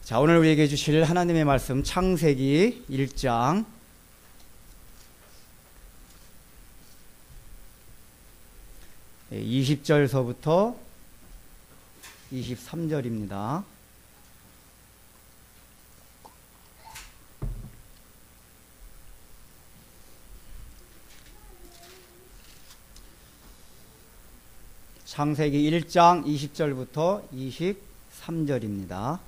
자, 오늘 우리에게 주실 하나님의 말씀 창세기 1장 20절서부터 23절입니다. 창세기 1장 20절부터 23절입니다.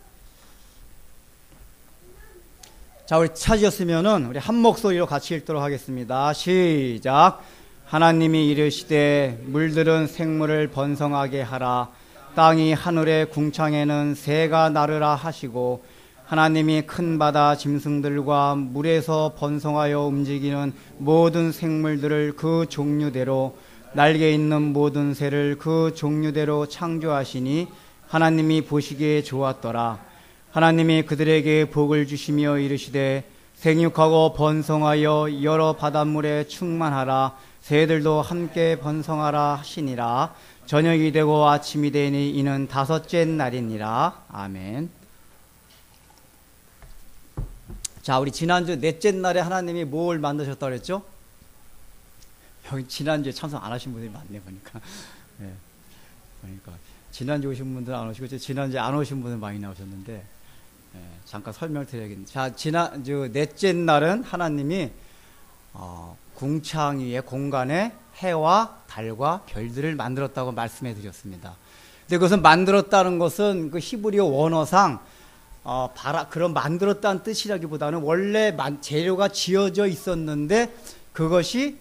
자, 우리 찾으셨으면은 우리 한 목소리로 같이 읽도록 하겠습니다. 시작. 하나님이 이르시되 물들은 생물을 번성하게 하라. 땅이 하늘의 궁창에는 새가 나르라 하시고, 하나님이 큰 바다 짐승들과 물에서 번성하여 움직이는 모든 생물들을 그 종류대로, 날개 있는 모든 새를 그 종류대로 창조하시니 하나님이 보시기에 좋았더라. 하나님이 그들에게 복을 주시며 이르시되 생육하고 번성하여 여러 바닷물에 충만하라. 새들도 함께 번성하라 하시니라. 저녁이 되고 아침이 되니 이는 다섯째 날이니라. 아멘. 자, 우리 지난주 넷째 날에 하나님이 뭘 만드셨다고 그랬죠? 여기 지난주에 참석 안 하신 분들이 많네 보니까. 네. 그러니까 지난주 오신 분들 안 오시고 지난주에 안 오신 분들 많이 나오셨는데, 잠깐 설명드려야겠는데, 자, 지난주 넷째 날은 하나님이 궁창 위에 공간에 해와 달과 별들을 만들었다고 말씀해 드렸습니다. 근데 그것은 만들었다는 것은 그 히브리어 원어상 그런 만들었다는 뜻이라기보다는 원래 재료가 지어져 있었는데 그것이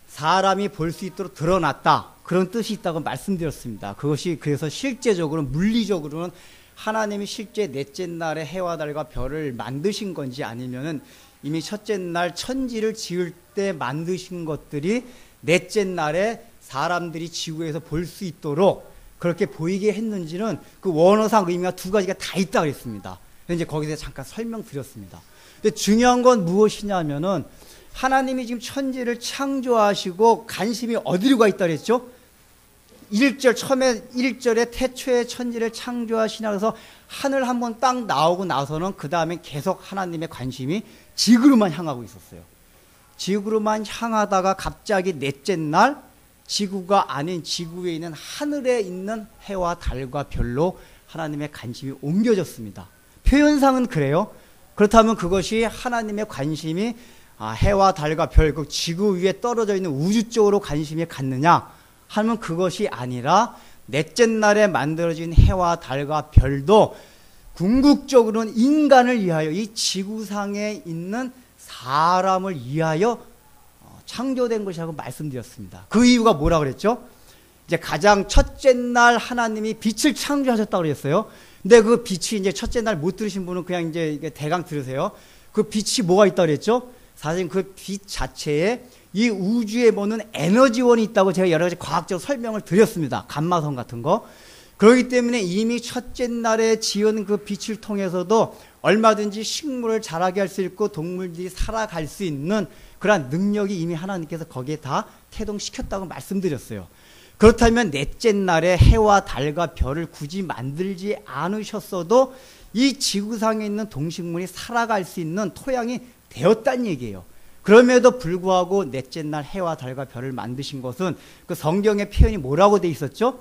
사람이 볼 수 있도록 드러났다, 그런 뜻이 있다고 말씀드렸습니다. 그것이 그래서 실제적으로 물리적으로는 하나님이 실제 넷째 날에 해와 달과 별을 만드신 건지, 아니면은 이미 첫째 날 천지를 지을 때 만드신 것들이 넷째 날에 사람들이 지구에서 볼 수 있도록 그렇게 보이게 했는지는 그 원어상 의미가 두 가지가 다 있다 그랬습니다. 이제 거기서 잠깐 설명드렸습니다. 근데 중요한 건 무엇이냐면은 하나님이 지금 천지를 창조하시고 관심이 어디로 가 있다 그랬죠? 1절, 처음에 1절에 태초에 천지를 창조하시나, 그래서 하늘 한번 딱 나오고 나서는 그 다음에 계속 하나님의 관심이 지구로만 향하고 있었어요. 지구로만 향하다가 갑자기 넷째 날 지구가 아닌 지구에 있는 하늘에 있는 해와 달과 별로 하나님의 관심이 옮겨졌습니다. 표현상은 그래요. 그렇다면 그것이 하나님의 관심이 해와 달과 별, 그 지구 위에 떨어져 있는 우주 쪽으로 관심이 갔느냐 하면 그것이 아니라, 넷째 날에 만들어진 해와 달과 별도 궁극적으로는 인간을 위하여, 이 지구상에 있는 사람을 위하여 창조된 것이라고 말씀드렸습니다. 그 이유가 뭐라 그랬죠? 이제 가장 첫째 날 하나님이 빛을 창조하셨다고 그랬어요. 근데 그 빛이, 이제 첫째 날 못 들으신 분은 그냥 이제 대강 들으세요. 그 빛이 뭐가 있다고 그랬죠? 사실 그 빛 자체에 이 우주에 보는 에너지원이 있다고 제가 여러 가지 과학적 설명을 드렸습니다. 감마선 같은 거. 그렇기 때문에 이미 첫째 날에 지은 그 빛을 통해서도 얼마든지 식물을 자라게 할 수 있고 동물들이 살아갈 수 있는 그러한 능력이 이미 하나님께서 거기에 다 태동시켰다고 말씀드렸어요. 그렇다면 넷째 날에 해와 달과 별을 굳이 만들지 않으셨어도 이 지구상에 있는 동식물이 살아갈 수 있는 토양이 되었다는 얘기예요. 그럼에도 불구하고 넷째 날 해와 달과 별을 만드신 것은, 그 성경의 표현이 뭐라고 돼 있었죠?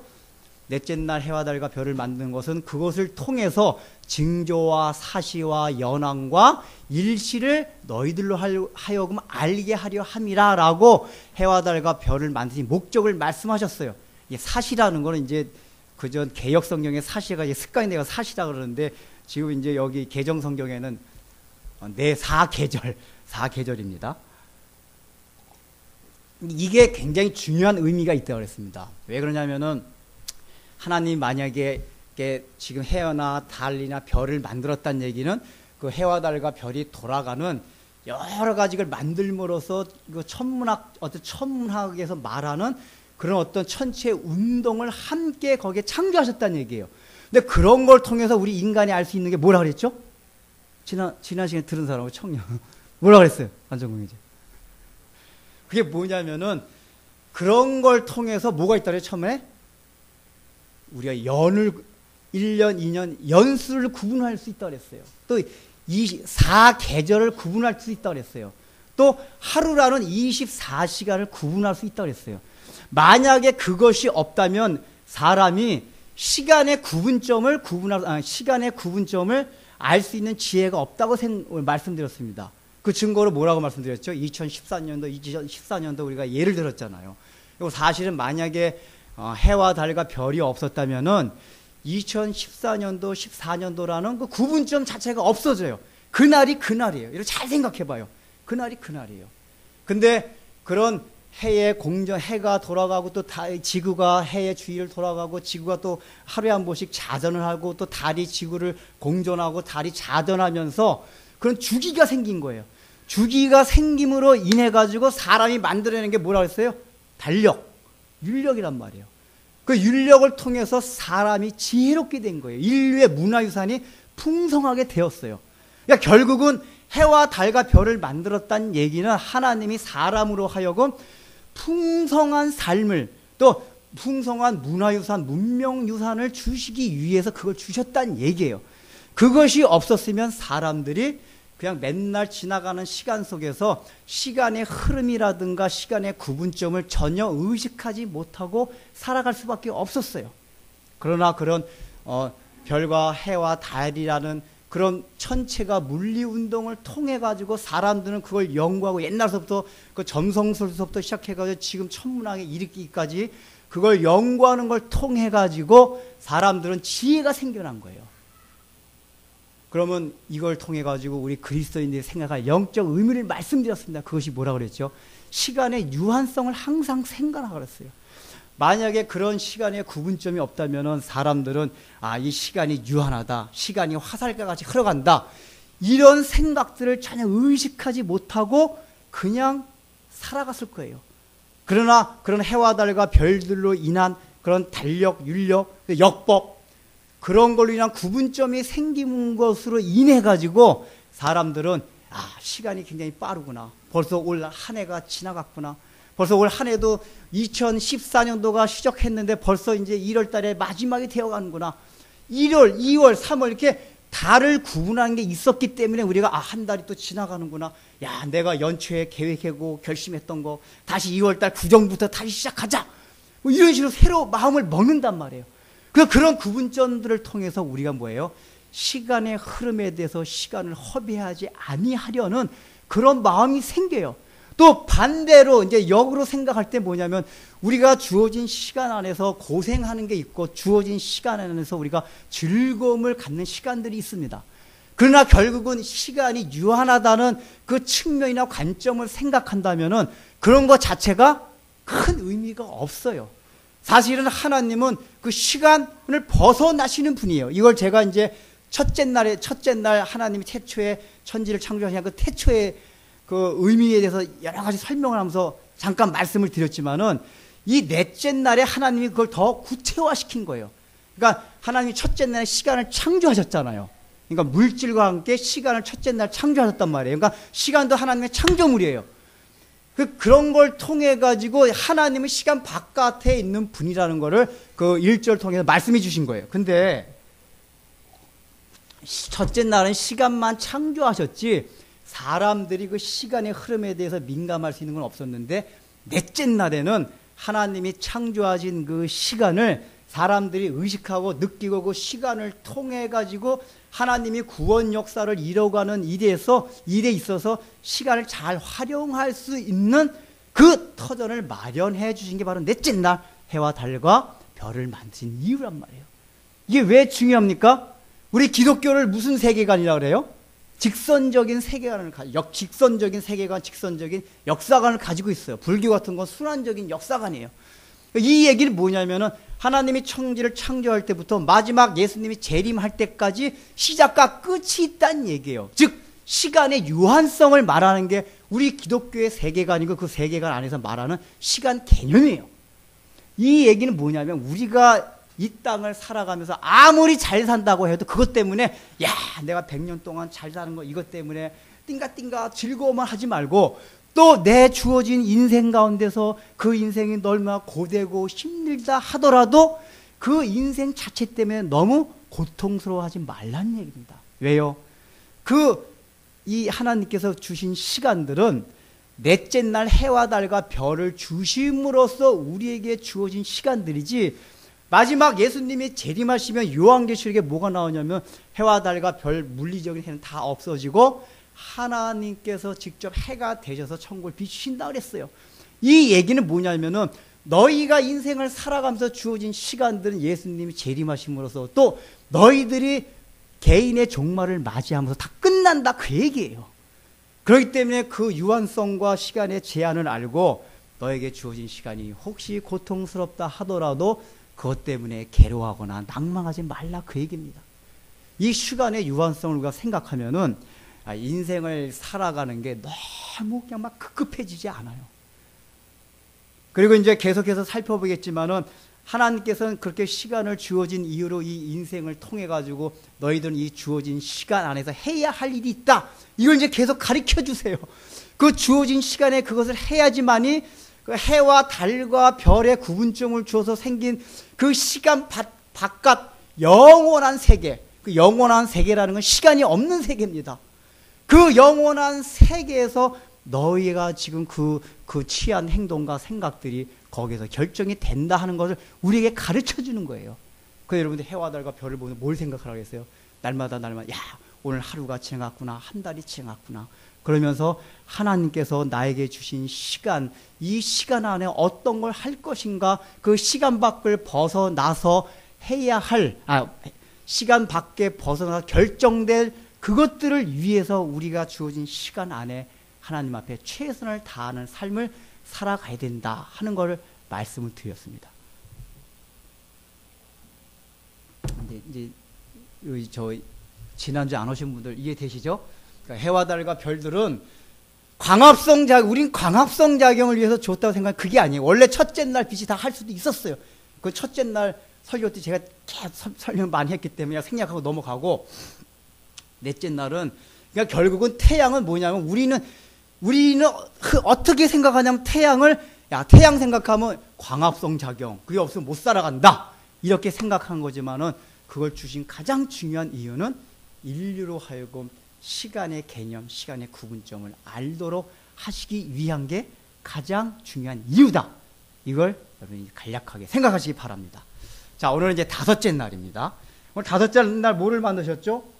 넷째 날 해와 달과 별을 만든 것은 그것을 통해서 징조와 사시와 연왕과 일시를 너희들로 하여금 알게 하려 함이라 라고 해와 달과 별을 만드신 목적을 말씀하셨어요. 이게 사시라는 거는 이제 그전 개역 성경의 사시가 이제 습관이 내가 사시라 그러는데, 지금 이제 여기 개정 성경에는 사계절입니다. 이게 굉장히 중요한 의미가 있다고 그랬습니다. 왜 그러냐면은 하나님 만약에 지금 해나 달이나 별을 만들었다는 얘기는 그 해와 달과 별이 돌아가는 여러 가지를 만들므로써 그 천문학에서 말하는 그런 어떤 천체 운동을 함께 거기에 창조하셨다는 얘기예요. 근데 그런 걸 통해서 우리 인간이 알 수 있는 게 뭐라 그랬죠? 지난 시간에 들은 사람은 청년. 뭐라 그랬어요? 안전공이지. 그게 뭐냐면은 그런 걸 통해서 뭐가 있다 그래요, 처음에? 우리가 1년, 2년, 연수를 구분할 수 있다고 그랬어요. 또 4계절을 구분할 수 있다고 그랬어요. 또 하루라는 24시간을 구분할 수 있다고 그랬어요. 만약에 그것이 없다면 사람이 시간의 구분점을 알 수 있는 지혜가 없다고 말씀드렸습니다. 그 증거로 뭐라고 말씀드렸죠? 2014년도 우리가 예를 들었잖아요. 그리고 사실은 만약에 해와 달과 별이 없었다면은 2014년도, 14년도라는 그 구분점 자체가 없어져요. 그날이 그날이에요. 이렇게 잘 생각해 봐요. 그날이 그날이에요. 근데 그런 해의 공전, 해가 돌아가고 또 지구가 해의 주위를 돌아가고 지구가 또 하루에 한 번씩 자전을 하고 또 달이 지구를 공전하고 달이 자전하면서 그런 주기가 생긴 거예요. 주기가 생김으로 인해 가지고 사람이 만들어낸 게 뭐라고 했어요? 달력, 율력이란 말이에요. 그 율력을 통해서 사람이 지혜롭게 된 거예요. 인류의 문화유산이 풍성하게 되었어요. 그러니까 결국은 해와 달과 별을 만들었다는 얘기는 하나님이 사람으로 하여금 풍성한 삶을 또 풍성한 문화유산, 문명유산을 주시기 위해서 그걸 주셨다는 얘기예요. 그것이 없었으면 사람들이 그냥 맨날 지나가는 시간 속에서 시간의 흐름이라든가 시간의 구분점을 전혀 의식하지 못하고 살아갈 수밖에 없었어요. 그러나 그런 별과 해와 달이라는 그런 천체가 물리운동을 통해 가지고 사람들은 그걸 연구하고 옛날서부터 그 점성술서부터 시작해 가지고 지금 천문학에 이르기까지 그걸 연구하는 걸 통해 가지고 사람들은 지혜가 생겨난 거예요. 그러면 이걸 통해 가지고 우리 그리스도인들이 생각할 영적 의미를 말씀드렸습니다. 그것이 뭐라고 그랬죠? 시간의 유한성을 항상 생각하라고 그랬어요. 만약에 그런 시간의 구분점이 없다면 사람들은 이 시간이 유한하다, 시간이 화살과 같이 흘러간다, 이런 생각들을 전혀 의식하지 못하고 그냥 살아갔을 거예요. 그러나 그런 해와 달과 별들로 인한 그런 달력, 율력, 역법, 그런 걸로 인한 구분점이 생긴 것으로 인해 가지고 사람들은 시간이 굉장히 빠르구나, 벌써 올 한 해가 지나갔구나, 벌써 올 한 해도 2014년도가 시작했는데 벌써 이제 1월 달에 마지막이 되어 가는구나. 1월, 2월, 3월 이렇게 달을 구분하는 게 있었기 때문에 우리가 한 달이 또 지나가는구나. 야, 내가 연초에 계획하고 결심했던 거 다시 2월 달 구정부터 다시 시작하자. 뭐 이런 식으로 새로 마음을 먹는단 말이에요. 그래서 그런 구분점들을 통해서 우리가 뭐예요? 시간의 흐름에 대해서 시간을 허비하지 아니하려는 그런 마음이 생겨요. 또 반대로 이제 역으로 생각할 때 뭐냐면 우리가 주어진 시간 안에서 고생하는 게 있고 주어진 시간 안에서 우리가 즐거움을 갖는 시간들이 있습니다. 그러나 결국은 시간이 유한하다는 그 측면이나 관점을 생각한다면은 그런 것 자체가 큰 의미가 없어요. 사실은 하나님은 그 시간을 벗어나시는 분이에요. 이걸 제가 이제 첫째 날 하나님이 태초에 천지를 창조하신 그 태초의 그 의미에 대해서 여러 가지 설명을 하면서 잠깐 말씀을 드렸지만은 이 넷째 날에 하나님이 그걸 더 구체화시킨 거예요. 그러니까 하나님이 첫째 날에 시간을 창조하셨잖아요. 그러니까 물질과 함께 시간을 첫째 날 창조하셨단 말이에요. 그러니까 시간도 하나님의 창조물이에요. 그런 걸 통해 가지고 하나님은 시간 바깥에 있는 분이라는 거를 그 1절 통해서 말씀해 주신 거예요. 근데 첫째 날은 시간만 창조하셨지 사람들이 그 시간의 흐름에 대해서 민감할 수 있는 건 없었는데 넷째 날에는 하나님이 창조하신 그 시간을 사람들이 의식하고 느끼고 그 시간을 통해 가지고 하나님이 구원 역사를 이뤄가는 일에 있어서 시간을 잘 활용할 수 있는 그 터전을 마련해 주신 게 바로 넷째 날 해와 달과 별을 만드신 이유란 말이에요. 이게 왜 중요합니까? 우리 기독교를 무슨 세계관이라고 그래요? 직선적인 세계관을 직선적인 세계관, 직선적인 역사관을 가지고 있어요. 불교 같은 건 순환적인 역사관이에요. 이 얘기는 뭐냐면은 하나님이 천지를 창조할 때부터 마지막 예수님이 재림할 때까지 시작과 끝이 있다는 얘기예요. 즉 시간의 유한성을 말하는 게 우리 기독교의 세계관이고 그 세계관 안에서 말하는 시간 개념이에요. 이 얘기는 뭐냐면 우리가 이 땅을 살아가면서 아무리 잘 산다고 해도 그것 때문에 내가 100년 동안 잘 사는 거 이것 때문에 띵가띵가 즐거움만 하지 말고 또 내 주어진 인생 가운데서 그 인생이 얼마나 고되고 힘들다 하더라도 그 인생 자체 때문에 너무 고통스러워하지 말라는 얘기입니다. 왜요? 이 하나님께서 주신 시간들은 넷째 날 해와 달과 별을 주심으로써 우리에게 주어진 시간들이지, 마지막 예수님이 재림하시면 요한계시록에 뭐가 나오냐면 해와 달과 별, 물리적인 해는 다 없어지고 하나님께서 직접 해가 되셔서 천국을 비추신다 그랬어요. 이 얘기는 뭐냐면은 너희가 인생을 살아가면서 주어진 시간들은 예수님이 재림하심으로써 또 너희들이 개인의 종말을 맞이하면서 다 끝난다, 그 얘기예요. 그렇기 때문에 그 유한성과 시간의 제한을 알고 너에게 주어진 시간이 혹시 고통스럽다 하더라도 그것 때문에 괴로워하거나 낭망하지 말라, 그 얘기입니다. 이 시간의 유한성을 우리가 생각하면은 인생을 살아가는 게 너무 그냥 막 급급해지지 않아요. 그리고 이제 계속해서 살펴보겠지만은 하나님께서는 그렇게 시간을 주어진 이유로 이 인생을 통해 가지고 너희들은 이 주어진 시간 안에서 해야 할 일이 있다, 이걸 이제 계속 가르쳐 주세요. 그 주어진 시간에 그것을 해야지만이 그 해와 달과 별의 구분점을 주어서 생긴 그 시간 바깥 영원한 세계, 그 영원한 세계라는 건 시간이 없는 세계입니다. 그 영원한 세계에서 너희가 지금 그 취한 행동과 생각들이 거기서 결정이 된다 하는 것을 우리에게 가르쳐 주는 거예요. 그래서 여러분들 해와 달과 별을 보면 뭘 생각하라고 했어요? 날마다 야, 오늘 하루가 지나갔구나, 한 달이 지나갔구나. 그러면서 하나님께서 나에게 주신 시간, 이 시간 안에 어떤 걸 할 것인가, 그 시간 밖을 벗어나서 해야 할, 시간 밖에 벗어나서 결정될 그것들을 위해서 우리가 주어진 시간 안에 하나님 앞에 최선을 다하는 삶을 살아가야 된다 하는 것을 말씀을 드렸습니다. 이제 지난주에 안 오신 분들 이해되시죠? 그러니까 해와 달과 별들은 우린 광합성 작용을 위해서 줬다고 생각하면 그게 아니에요. 원래 첫째 날 빛이 다 할 수도 있었어요. 그 첫째 날 설교 때 제가 계속 설명 많이 했기 때문에 생략하고 넘어가고, 넷째 날은 그러니까 결국은 태양은 뭐냐면 우리는 어떻게 생각하냐면 태양 생각하면 광합성 작용, 그게 없으면 못 살아간다, 이렇게 생각한 거지만은 그걸 주신 가장 중요한 이유는 인류로 하여금 시간의 개념, 시간의 구분점을 알도록 하시기 위한 게 가장 중요한 이유다. 이걸 여러분이 간략하게 생각하시기 바랍니다. 자, 오늘은 이제 다섯째 날입니다. 오늘 다섯째 날 뭐를 만드셨죠?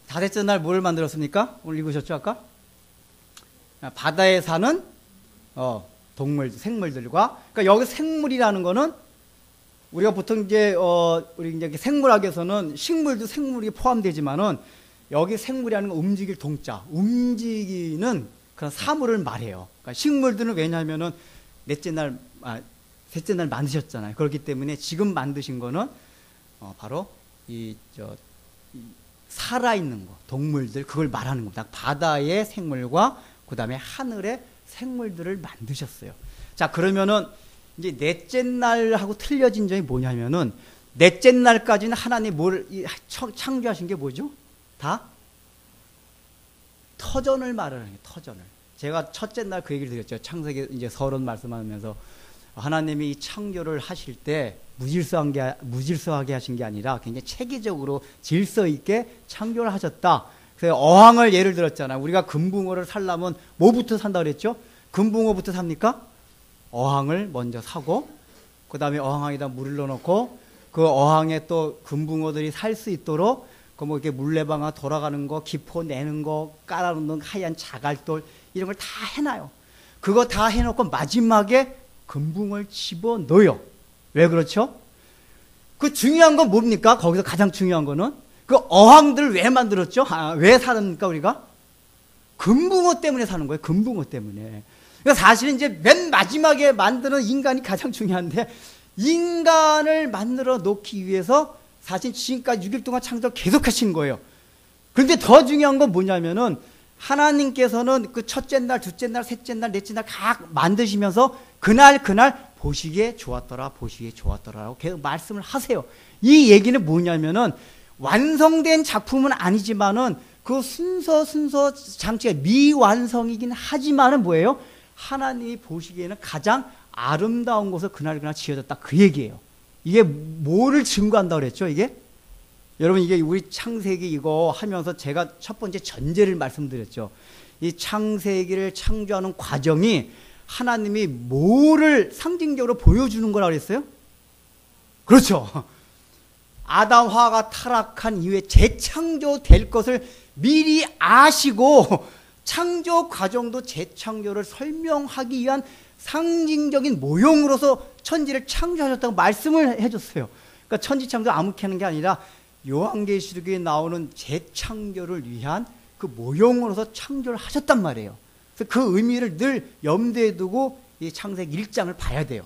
다섯째 날 뭐를 만들었습니까? 오늘 읽으셨죠, 아까? 바다에 사는 생물들과, 그러니까 여기 생물이라는 거는 우리가 보통 우리 이제 생물학에서는 식물도 생물이 포함되지만은 여기 생물이라는 건 움직일 동자, 움직이는 그런 사물을 말해요. 그러니까 식물들은 왜냐하면은 셋째 날 만드셨잖아요. 그렇기 때문에 지금 만드신 거는 바로 살아있는 거, 동물들, 그걸 말하는 겁니다. 바다의 생물과 그 다음에 하늘의 생물들을 만드셨어요. 자, 그러면은 이제 넷째 날하고 틀려진 점이 뭐냐면은 넷째 날까지는 하나님 창조하신 게 뭐죠? 다 터전을 말하는 거예요. 터전을. 제가 첫째 날 그 얘기를 드렸죠. 창세기 이제 서론 말씀하면서 하나님이 이 창조를 하실 때 무질서하게 하신 게 아니라 굉장히 체계적으로 질서 있게 창조를 하셨다. 그래서 어항을 예를 들었잖아요. 우리가 금붕어를 살려면 뭐부터 산다 그랬죠? 금붕어부터 삽니까? 어항을 먼저 사고, 그 다음에 어항에다 물을 넣어놓고, 그 어항에 또 금붕어들이 살 수 있도록 이렇게 물레방아 돌아가는 거, 기포 내는 거, 깔아놓는 하얀 자갈돌, 이런 걸 다 해놔요. 그거 다 해놓고 마지막에 금붕어를 집어 넣어요. 왜 그렇죠? 그 중요한 건 뭡니까? 거기서 가장 중요한 거는 그 어항들을 왜 만들었죠? 왜 사는니까 우리가? 금붕어 때문에 사는 거예요. 금붕어 때문에. 그러니까 사실은 이제 맨 마지막에 만드는 인간이 가장 중요한데, 인간을 만들어 놓기 위해서 사실 지금까지 6일 동안 창조를 계속 하신 거예요. 그런데 더 중요한 건 뭐냐면은 하나님께서는 그 첫째 날, 둘째 날, 셋째 날, 넷째 날 각 만드시면서 그날 보시기에 좋았더라라고 계속 말씀을 하세요. 이 얘기는 뭐냐면은 완성된 작품은 아니지만은 그 순서 장치가 미완성이긴 하지만은 뭐예요? 하나님이 보시기에는 가장 아름다운 곳을 그날 지어졌다, 그 얘기예요. 이게 뭐를 증거한다고 그랬죠, 이게? 여러분, 이게 우리 창세기 이거 하면서 제가 첫 번째 전제를 말씀드렸죠. 이 창세기를 창조하는 과정이 하나님이 뭐를 상징적으로 보여주는 거라고 그랬어요? 그렇죠. 아담 화가 타락한 이후에 재창조될 것을 미리 아시고 창조 과정도 재창조를 설명하기 위한 상징적인 모형으로서 천지를 창조하셨다고 말씀을 해줬어요. 그러니까 천지창조 아무렇게 하는 게 아니라 요한계시록에 나오는 재창조를 위한 그 모형으로서 창조를 하셨단 말이에요. 그래서 그 의미를 늘 염두에 두고 이 창세기 1장을 봐야 돼요.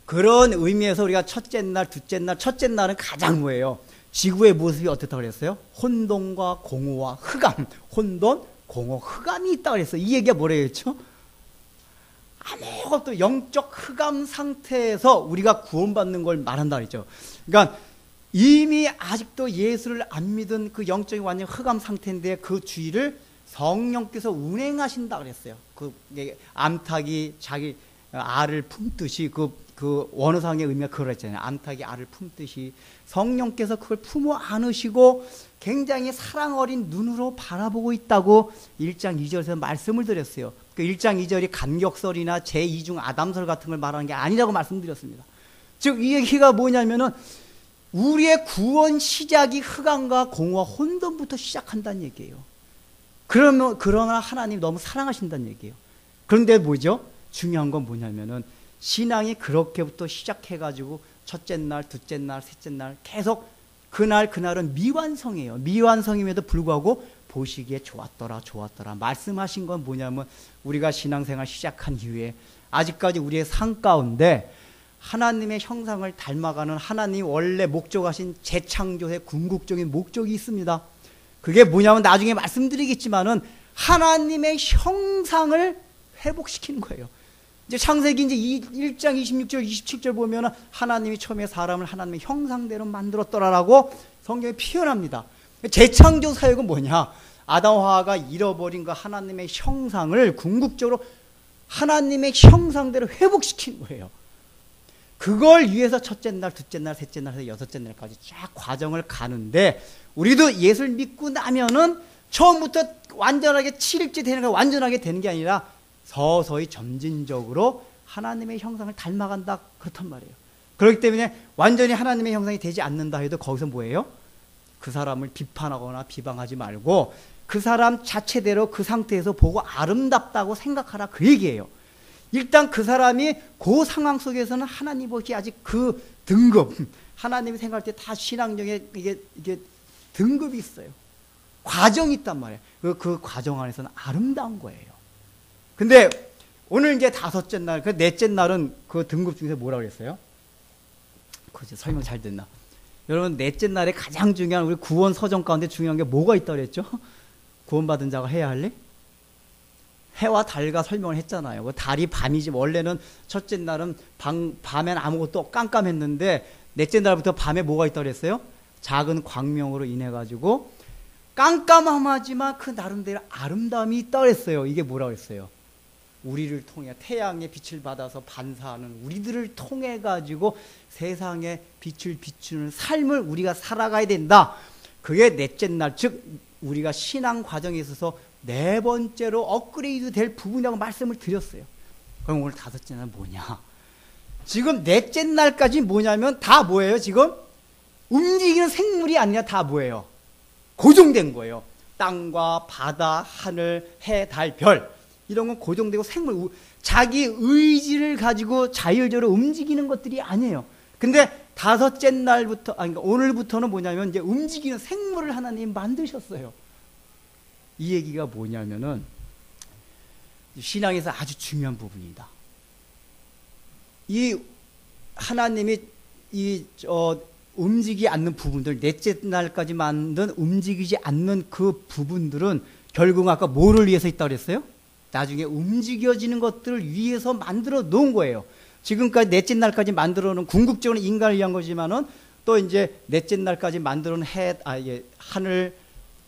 그런 의미에서 우리가 첫째 날, 둘째 날, 첫째 날은 가장 뭐예요? 지구의 모습이 어떻다고 그랬어요? 혼돈과 공허와 흑암. 혼돈, 공허, 흑암이 있다고 그랬어요. 이 얘기가 뭐래요, 했죠? 아무것도 영적 흑암 상태에서 우리가 구원받는 걸 말한다 그랬죠. 그러니까 이미 아직도 예수를 안 믿은 그 영적인 완전 흑암 상태인데 그 주의를 성령께서 운행하신다 그랬어요. 그 암탉이 자기 알을 품듯이 그 원어상의 의미가 그걸 했잖아요. 암탉이 알을 품듯이 성령께서 그걸 품어 안으시고 굉장히 사랑 어린 눈으로 바라보고 있다고 1장 2절에서 말씀을 드렸어요. 그 1장 2절이 간격설이나 제2중 아담설 같은 걸 말하는 게 아니라고 말씀드렸습니다. 즉 이 얘기가 뭐냐면은 우리의 구원 시작이 흑암과 공허와 혼돈부터 시작한다는 얘기예요. 그러나 하나님 너무 사랑하신다는 얘기예요. 그런데 뭐죠? 중요한 건 뭐냐면은 신앙이 그렇게부터 시작해가지고 첫째 날, 둘째 날, 셋째 날 계속 그날은 미완성이에요. 미완성임에도 불구하고 보시기에 좋았더라 말씀하신 건 뭐냐면 우리가 신앙생활 시작한 이후에 아직까지 우리의 삶 가운데 하나님의 형상을 닮아가는 하나님 원래 목적하신 재창조의 궁극적인 목적이 있습니다. 그게 뭐냐면 나중에 말씀드리겠지만은 하나님의 형상을 회복시키는 거예요. 이제 창세기 이제 1장 26절 27절 보면은 하나님이 처음에 사람을 하나님의 형상대로 만들었더라라고 성경에 표현합니다. 재창조 사역은 뭐냐? 아담 하와가 잃어버린 그 하나님의 형상을 궁극적으로 하나님의 형상대로 회복시킨 거예요. 그걸 위해서 첫째 날, 둘째 날, 셋째 날에서 여섯째 날까지 쫙 과정을 가는데 우리도 예수를 믿고 나면은 처음부터 완전하게 7일째 되는 거 완전하게 되는 게 아니라 서서히 점진적으로 하나님의 형상을 닮아간다 그렇단 말이에요. 그렇기 때문에 완전히 하나님의 형상이 되지 않는다 해도 거기서 뭐예요? 그 사람을 비판하거나 비방하지 말고 그 사람 자체대로 그 상태에서 보고 아름답다고 생각하라 그 얘기예요. 일단 그 사람이 그 상황 속에서는 하나님 보기 아직 그 등급 하나님이 생각할 때 다 신앙적인 이게 등급이 있어요. 과정이 있단 말이에요. 그 과정 안에서는 아름다운 거예요. 근데 오늘 이제 다섯째 날, 그 넷째 날은 그 등급 중에서 뭐라고 그랬어요? 그죠? 설명 잘 됐나? 여러분, 넷째 날에 가장 중요한 우리 구원 서정 가운데 중요한 게 뭐가 있다고 그랬죠? 구원받은 자가 해야 할 일? 해와 달과 설명을 했잖아요. 그 달이 밤이지. 원래는 첫째 날은 밤엔 아무것도 깜깜했는데 넷째 날부터 밤에 뭐가 있다고 그랬어요? 작은 광명으로 인해 가지고 깜깜하지만 그 나름대로 아름다움이 있다고 그랬어요. 이게 뭐라고 했어요? 우리를 통해 태양의 빛을 받아서 반사하는 우리들을 통해 가지고 세상에 빛을 비추는 삶을 우리가 살아가야 된다. 그게 넷째 날, 즉 우리가 신앙 과정에 있어서 네 번째로 업그레이드 될 부분이라고 말씀을 드렸어요. 그럼 오늘 다섯째 날 뭐냐? 지금 넷째 날까지 뭐냐면 다 뭐예요? 지금 움직이는 생물이 아니라 다 뭐예요? 고정된 거예요. 땅과 바다, 하늘, 해, 달, 별 이런 건 고정되고 생물, 자기 의지를 가지고 자율적으로 움직이는 것들이 아니에요. 근데 다섯째 날부터, 그러니까 오늘부터는 뭐냐면 이제 움직이는 생물을 하나님 만드셨어요. 이 얘기가 뭐냐면은 신앙에서 아주 중요한 부분이다. 이 하나님이 움직이지 않는 부분들, 넷째 날까지 만든 움직이지 않는 그 부분들은 결국 아까 뭐를 위해서 있다고 그랬어요? 나중에 움직여지는 것들을 위해서 만들어 놓은 거예요. 지금까지 넷째 날까지 만들어 놓은 궁극적으로 인간을 위한 거지만은 또 이제 넷째 날까지 만들어 놓은 하늘,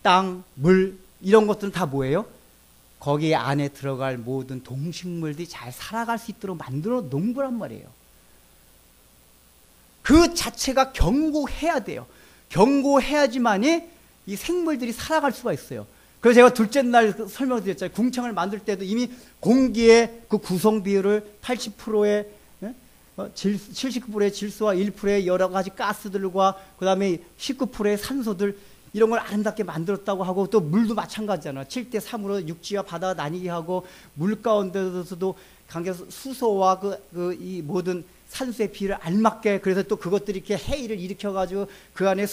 땅, 물 이런 것들은 다 뭐예요? 거기 안에 들어갈 모든 동식물들이 잘 살아갈 수 있도록 만들어 놓은 거란 말이에요. 그 자체가 견고해야 돼요. 견고해야지만이 이 생물들이 살아갈 수가 있어요. 그래서 제가 둘째 날 설명드렸잖아요. 궁창을 만들 때도 이미 공기의 그 구성 비율을 80%의 79%의 질소와 1%의 여러 가지 가스들과 그 다음에 19%의 산소들 이런 걸 아름답게 만들었다고 하고, 또 물도 마찬가지잖아요. 7대3으로 육지와 바다가 나뉘게 하고, 물 가운데서도 강에서 수소와 이 모든 산소의 비를 알맞게, 그래서 또 그것들이 이렇게 해일을 일으켜가지고 그 안에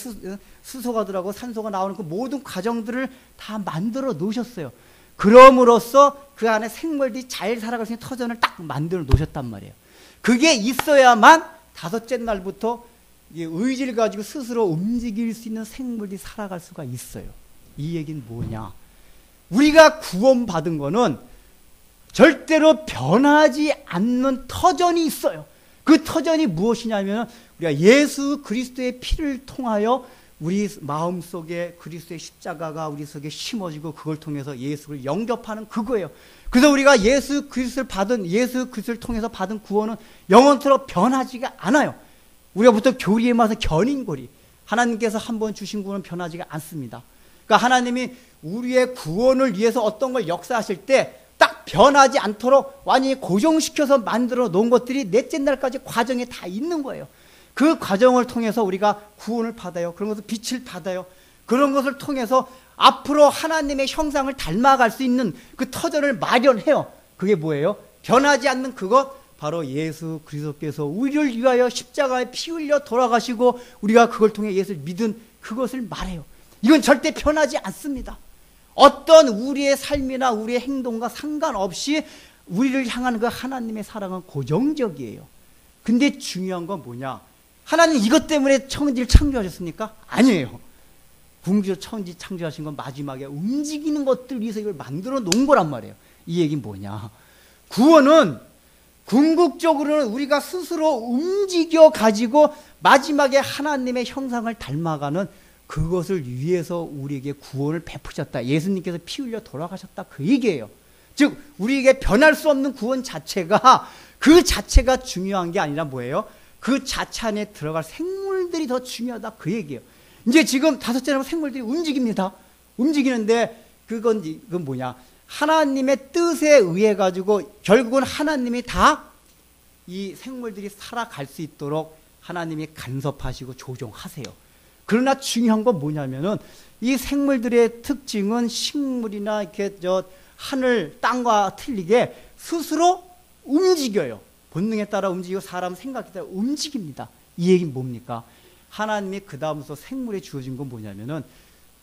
수소가 들어가고 산소가 나오는 그 모든 과정들을 다 만들어 놓으셨어요. 그럼으로써 그 안에 생물들이 잘 살아갈 수 있는 터전을 딱 만들어 놓으셨단 말이에요. 그게 있어야만 다섯째 날부터 의지를 가지고 스스로 움직일 수 있는 생물들이 살아갈 수가 있어요. 이 얘기는 뭐냐? 우리가 구원받은 거는 절대로 변하지 않는 터전이 있어요. 그 터전이 무엇이냐면 우리가 예수 그리스도의 피를 통하여 우리 마음속에 그리스도의 십자가가 우리 속에 심어지고 그걸 통해서 예수를 영접하는 그거예요. 그래서 우리가 예수 그리스도를 통해서 받은 구원은 영원토록 변하지가 않아요. 우리가 보통 교리에 맞서 견인고리, 하나님께서 한번 주신 구원은 변하지가 않습니다. 그러니까 하나님이 우리의 구원을 위해서 어떤 걸 역사하실 때 딱 변하지 않도록 완전히 고정시켜서 만들어 놓은 것들이 넷째 날까지 과정에 다 있는 거예요. 그 과정을 통해서 우리가 구원을 받아요. 그런 것을 빛을 받아요. 그런 것을 통해서 앞으로 하나님의 형상을 닮아갈 수 있는 그 터전을 마련해요. 그게 뭐예요? 변하지 않는 그것, 바로 예수 그리스도께서 우리를 위하여 십자가에 피 흘려 돌아가시고 우리가 그걸 통해 예수를 믿은 그것을 말해요. 이건 절대 변하지 않습니다. 어떤 우리의 삶이나 우리의 행동과 상관없이 우리를 향하는 그 하나님의 사랑은 고정적이에요. 근데 중요한 건 뭐냐? 하나님 이것 때문에 천지를 창조하셨습니까? 아니에요. 궁지로 천지 창조하신 건 마지막에 움직이는 것들 위해서 이걸 만들어 놓은 거란 말이에요. 이 얘기는 뭐냐? 구원은 궁극적으로는 우리가 스스로 움직여 가지고 마지막에 하나님의 형상을 닮아가는 그것을 위해서 우리에게 구원을 베푸셨다. 예수님께서 피 흘려 돌아가셨다. 그 얘기예요. 즉 우리에게 변할 수 없는 구원 자체가, 그 자체가 중요한 게 아니라 뭐예요? 그 자체 안에 들어갈 생물들이 더 중요하다. 그 얘기예요. 이제 지금 다섯째 날 생물들이 움직입니다. 움직이는데 그건 뭐냐? 하나님의 뜻에 의해 가지고 결국은 하나님이 다 이 생물들이 살아갈 수 있도록 하나님이 간섭하시고 조종하세요. 그러나 중요한 건 뭐냐면은 이 생물들의 특징은 식물이나 이렇게 하늘 땅과 틀리게 스스로 움직여요. 본능에 따라 움직이고 사람 생각에 따라 움직입니다. 이 얘기는 뭡니까? 하나님이 그 다음부터 생물에 주어진 건 뭐냐면은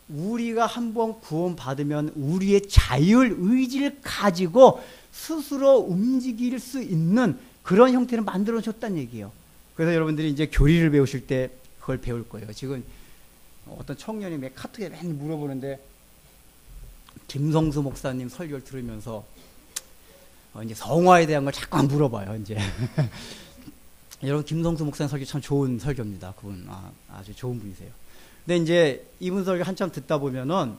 우리가 한번 구원받으면 우리의 자율 의지를 가지고 스스로 움직일 수 있는 그런 형태를 만들어 줬다는 얘기예요. 그래서 여러분들이 이제 교리를 배우실 때 그걸 배울 거예요. 지금 어떤 청년이 카톡에 맨날 물어보는데, 김성수 목사님 설교를 들으면서 이제 성화에 대한 걸 자꾸 물어봐요. 이제 여러분 김성수 목사님 설교 참 좋은 설교입니다. 그분 아주 좋은 분이세요. 근데 이제 이분 설교 한참 듣다 보면은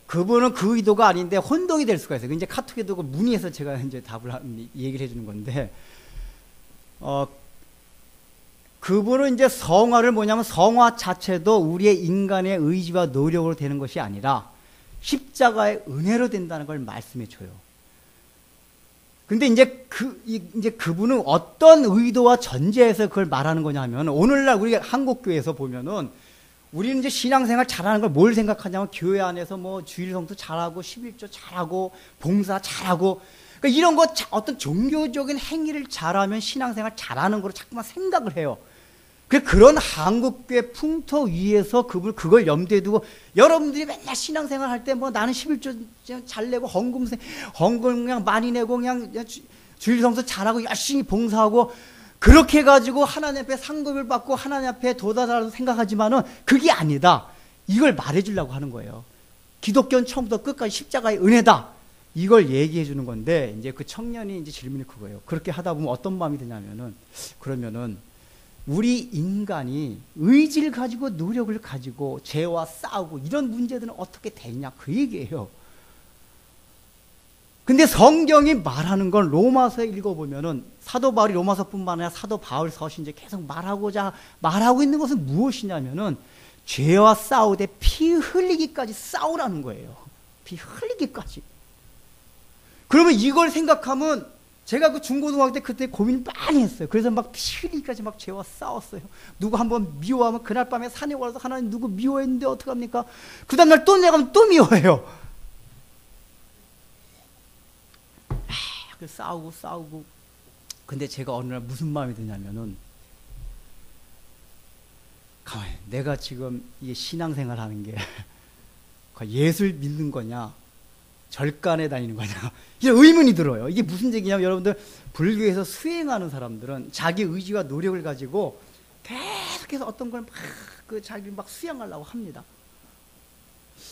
그분은 그 의도가 아닌데 혼동이 될 수가 있어요. 이제 카톡에도 문의해서 제가 이제 얘기를 해주는 건데, 그분은 이제 성화를 뭐냐면 성화 자체도 우리의 인간의 의지와 노력으로 되는 것이 아니라 십자가의 은혜로 된다는 걸 말씀해 줘요. 근데 이제 그분은 어떤 의도와 전제에서 그걸 말하는 거냐면, 오늘날 우리가 한국교회에서 보면은 우리는 이제 신앙생활 잘하는 걸 뭘 생각하냐면 교회 안에서 뭐 주일성도 잘하고 11조 잘하고 봉사 잘하고, 그러니까 이런 거 어떤 종교적인 행위를 잘하면 신앙생활 잘하는 거로 자꾸만 생각을 해요. 그런 한국교회 풍토 위에서 그걸 염두에 두고 여러분들이 맨날 신앙생활 할 때 뭐 나는 11조 잘 내고 헌금 그냥 많이 내고 그냥 주일성도 잘하고 열심히 봉사하고 그렇게 해가지고 하나님 앞에 상급을 받고 하나님 앞에 도달하라고 생각하지만은 그게 아니다. 이걸 말해주려고 하는 거예요. 기독교는 처음부터 끝까지 십자가의 은혜다. 이걸 얘기해 주는 건데, 이제 그 청년이 이제 질문이 그거예요. 그렇게 하다 보면 어떤 마음이 드냐면은, 그러면은 우리 인간이 의지를 가지고 노력을 가지고 죄와 싸우고 이런 문제들은 어떻게 되냐 그 얘기예요. 근데 성경이 말하는 건 로마서에 읽어보면은 사도 바울이 로마서뿐만 아니라 사도 바울서시 이제 계속 말하고 있는 것은 무엇이냐면은 죄와 싸우되 피 흘리기까지 싸우라는 거예요. 피 흘리기까지. 그러면 이걸 생각하면 제가 그 중고등학교 때 그때 고민 많이 했어요. 그래서 막 피 흘리기까지 막 죄와 싸웠어요. 누구 한번 미워하면 그날 밤에 산에 와서 하나님 누구 미워했는데 어떡합니까? 그 다음날 또 내가 또 미워해요. 싸우고. 근데 제가 어느 날 무슨 마음이 드냐면은, 가만히, 내가 지금 이게 신앙생활 하는 게, 예술 믿는 거냐, 절간에 다니는 거냐, 이런 의문이 들어요. 이게 무슨 얘기냐면, 여러분들, 불교에서 수행하는 사람들은 자기 의지와 노력을 가지고 계속해서 어떤 걸 자기를 막 수행하려고 합니다.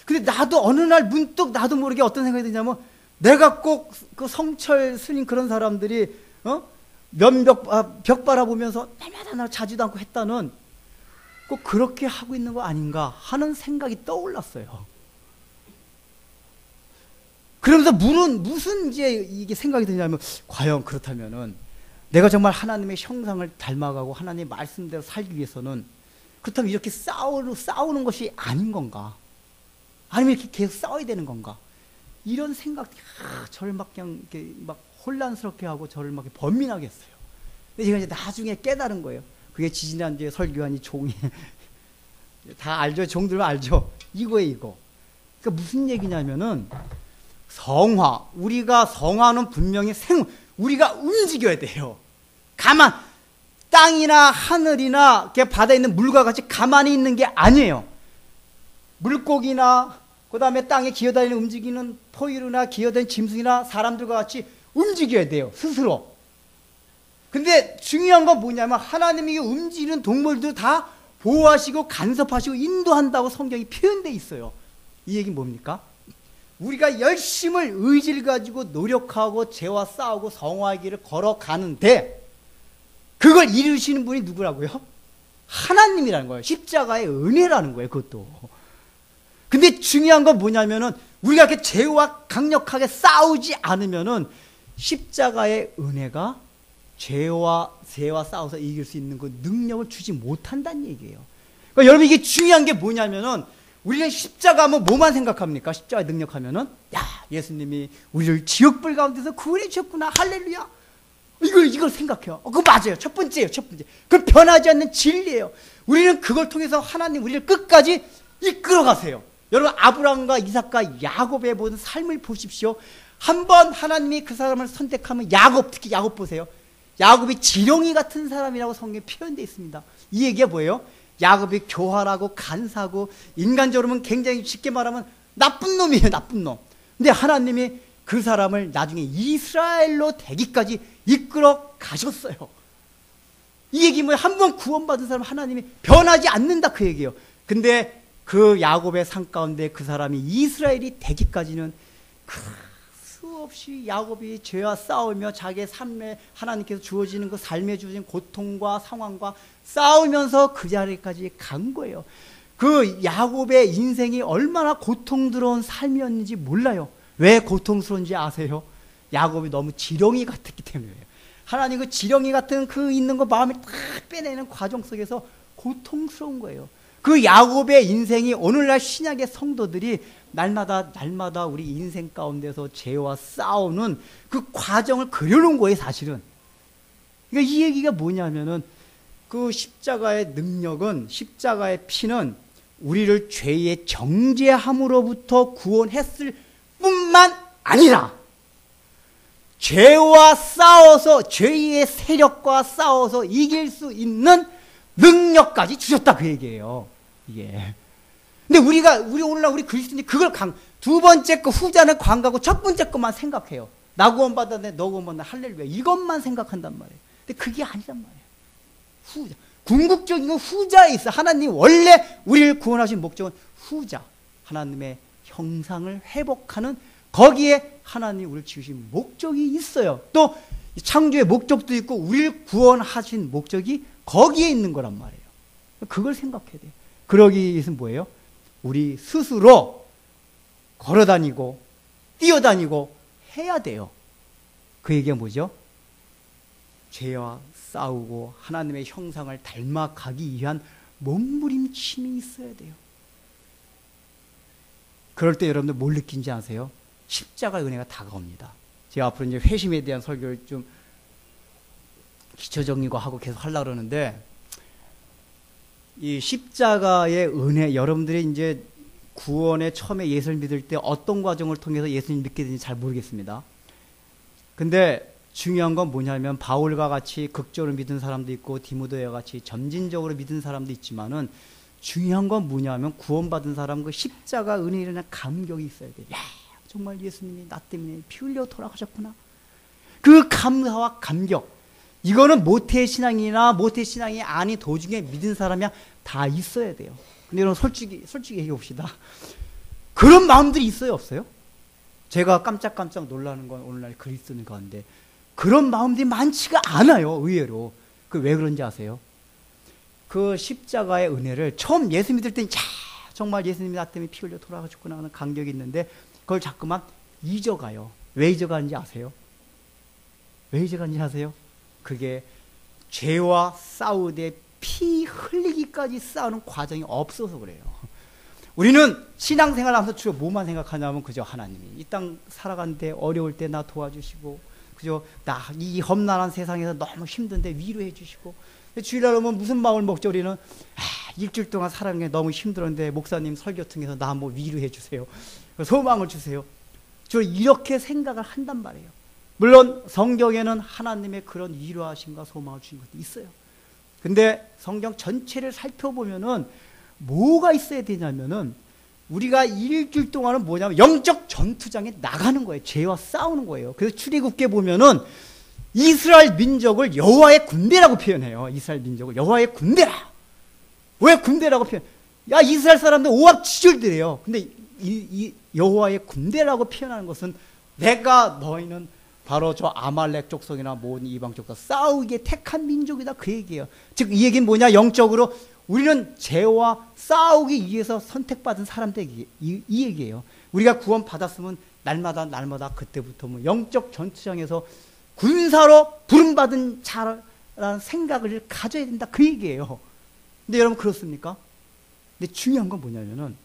근데 나도 어느 날 문득 나도 모르게 어떤 생각이 드냐면, 내가 꼭 그 성철 스님 그런 사람들이 벽 바라보면서 날마다 날 자지도 않고 했다는 꼭 그렇게 하고 있는 거 아닌가 하는 생각이 떠올랐어요. 그러면서 무슨 이제 이게 생각이 드냐면, 과연 그렇다면은 내가 정말 하나님의 형상을 닮아가고 하나님의 말씀대로 살기 위해서는 그렇다면 이렇게 싸우는 것이 아닌 건가? 아니면 이렇게 계속 싸워야 되는 건가? 이런 생각이 저를 막 그냥 이렇게 막 혼란스럽게 하고 저를 막 번민하게 했어요. 근데 제가 이제 나중에 깨달은 거예요. 그게 지지난주에 설교한 이 종이 다 알죠? 종들은 알죠? 이거예요, 이거. 그러니까 무슨 얘기냐면은 성화, 우리가 성화는 분명히 우리가 움직여야 돼요. 땅이나 하늘이나 바다에 있는 물과 같이 가만히 있는 게 아니에요. 물고기나 그 다음에 땅에 기어다니는 움직이는 포유류나 기어다니는 짐승이나 사람들과 같이 움직여야 돼요, 스스로. 근데 중요한 건 뭐냐면 하나님이 움직이는 동물도 다 보호하시고 간섭하시고 인도한다고 성경이 표현되어 있어요. 이 얘기는 뭡니까? 우리가 열심을 의지를 가지고 노력하고 죄와 싸우고 성화의 길을 걸어가는데 그걸 이루시는 분이 누구라고요? 하나님이라는 거예요. 십자가의 은혜라는 거예요, 그것도. 근데 중요한 건 뭐냐면은 우리가 이렇게 죄와 강력하게 싸우지 않으면은 십자가의 은혜가 죄와 싸워서 이길 수 있는 그 능력을 주지 못한다는 얘기예요. 그러니까 여러분 이게 중요한 게 뭐냐면은 우리는 십자가 하면 뭐만 생각합니까? 십자가의 능력하면은 예수님이 우리를 지옥불 가운데서 구원해 주셨구나, 할렐루야. 이걸 생각해요. 그거 맞아요. 첫 번째예요, 첫 번째. 그건 변하지 않는 진리예요. 우리는 그걸 통해서 하나님 우리를 끝까지 이끌어 가세요. 여러분 아브라함과 이삭과 야곱의 모든 삶을 보십시오. 한번 하나님이 그 사람을 선택하면 특히 야곱 보세요. 야곱이 지렁이 같은 사람이라고 성경에 표현되어 있습니다. 이 얘기가 뭐예요? 야곱이 교활하고 간사하고 인간적으로는 굉장히 쉽게 말하면 나쁜 놈이에요, 나쁜 놈. 근데 하나님이 그 사람을 나중에 이스라엘로 되기까지 이끌어 가셨어요. 이 얘기 뭐예요? 한번 구원받은 사람 하나님이 변하지 않는다, 그 얘기예요. 근데 그 야곱의 삶 가운데 그 사람이 이스라엘이 되기까지는 수없이 야곱이 죄와 싸우며 자기의 삶에 하나님께서 주어지는 그 삶에 주어진 고통과 상황과 싸우면서 그 자리까지 간 거예요. 그 야곱의 인생이 얼마나 고통스러운 삶이었는지 몰라요. 왜 고통스러운지 아세요? 야곱이 너무 지렁이 같았기 때문이에요. 하나님 그 지렁이 같은 그 있는 거 마음을 딱 빼내는 과정 속에서 고통스러운 거예요. 그 야곱의 인생이 오늘날 신약의 성도들이 날마다 우리 인생 가운데서 죄와 싸우는 그 과정을 그려놓은 거예요, 사실은. 그러니까 이 얘기가 뭐냐면은 그 십자가의 능력은, 십자가의 피는 우리를 죄의 정죄함으로부터 구원했을 뿐만 아니라 죄와 싸워서, 죄의 세력과 싸워서 이길 수 있는 능력까지 주셨다, 그 얘기예요. 이게. 근데 우리 오늘날 우리 그리스도인이 그걸 두 번째 거 후자는 광가고 첫 번째 것만 생각해요. 나 구원받았네, 너 구원받았네, 할렐루야. 이것만 생각한단 말이에요. 근데 그게 아니란 말이에요. 후자. 궁극적인 건 후자에 있어. 하나님 원래 우리를 구원하신 목적은 후자. 하나님의 형상을 회복하는 거기에 하나님 우리를 지으신 목적이 있어요. 또 창조의 목적도 있고 우리를 구원하신 목적이 거기에 있는 거란 말이에요. 그걸 생각해야 돼요. 그러기 위해서는 뭐예요? 우리 스스로 걸어다니고 뛰어다니고 해야 돼요. 그 얘기가 뭐죠? 죄와 싸우고 하나님의 형상을 닮아가기 위한 몸부림침이 있어야 돼요. 그럴 때 여러분들 뭘 느낀지 아세요? 십자가의 은혜가 다가옵니다. 제가 앞으로 이제 회심에 대한 설교를 좀 기초적인 거 하고 계속 하려고 그러는데, 이 십자가의 은혜, 여러분들이 이제 구원에 처음에 예수를 믿을 때 어떤 과정을 통해서 예수님 믿게 되는지 잘 모르겠습니다. 근데 중요한 건 뭐냐면, 바울과 같이 극적으로 믿은 사람도 있고 디모데와 같이 점진적으로 믿은 사람도 있지만은, 중요한 건 뭐냐면 구원받은 사람 그 십자가 은혜에 일어난 감격이 있어야 돼요. 야, 정말 예수님이 나 때문에 피 흘려 돌아가셨구나. 그 감사와 감격, 이거는 모태신앙이나 모태신앙이 아닌 도중에 믿은 사람이야 다 있어야 돼요. 근데 여러분 솔직히 얘기해 봅시다. 그런 마음들이 있어요, 없어요? 제가 깜짝깜짝 놀라는 건 오늘날 글이 쓰는 가운데 그런 마음들이 많지가 않아요, 의외로. 그 왜 그런지 아세요? 그 십자가의 은혜를 처음 예수 믿을 때는 정말 예수님이 나 때문에 피 흘려 돌아가셨구나 하는 감격이 있는데, 그걸 자꾸만 잊어가요. 왜 잊어가는지 아세요? 왜 잊어가는지 아세요? 그게 죄와 싸우되 피 흘리기까지 싸우는 과정이 없어서 그래요. 우리는 신앙생활 하면서 주로 뭐만 생각하냐면 그저 하나님이 이 땅 살아가는데 어려울 때 나 도와주시고, 그저 나 이 험난한 세상에서 너무 힘든데 위로해 주시고, 주일날 오면 무슨 마음을 먹죠? 우리는 일주일 동안 살아가는 게 너무 힘들었는데 목사님 설교 통해서 나 한번 위로해 주세요, 소망을 주세요. 주로 이렇게 생각을 한단 말이에요. 물론 성경에는 하나님의 그런 위로하심과 소망을 주신 것도 있어요. 근데 성경 전체를 살펴보면은 뭐가 있어야 되냐면은, 우리가 일주일 동안은 뭐냐면 영적 전투장에 나가는 거예요. 죄와 싸우는 거예요. 그래서 출애굽기에 보면은 이스라엘 민족을 여호와의 군대라고 표현해요. 이스라엘 민족을 여호와의 군대라. 왜 군대라고 표현? 야, 이스라엘 사람들 오합지졸들이에요. 근데 이 여호와의 군대라고 표현하는 것은, 내가 너희는 바로 저 아말렉 족속이나 모든 이방 족속 싸우기에 택한 민족이다, 그 얘기예요. 즉 이 얘기는 뭐냐? 영적으로 우리는 죄와 싸우기 위해서 선택받은 사람들, 이 얘기예요. 우리가 구원 받았으면 날마다 그때부터 뭐 영적 전투장에서 군사로 부름받은 자라는 생각을 가져야 된다, 그 얘기예요. 근데 여러분 그렇습니까? 근데 중요한 건 뭐냐면은,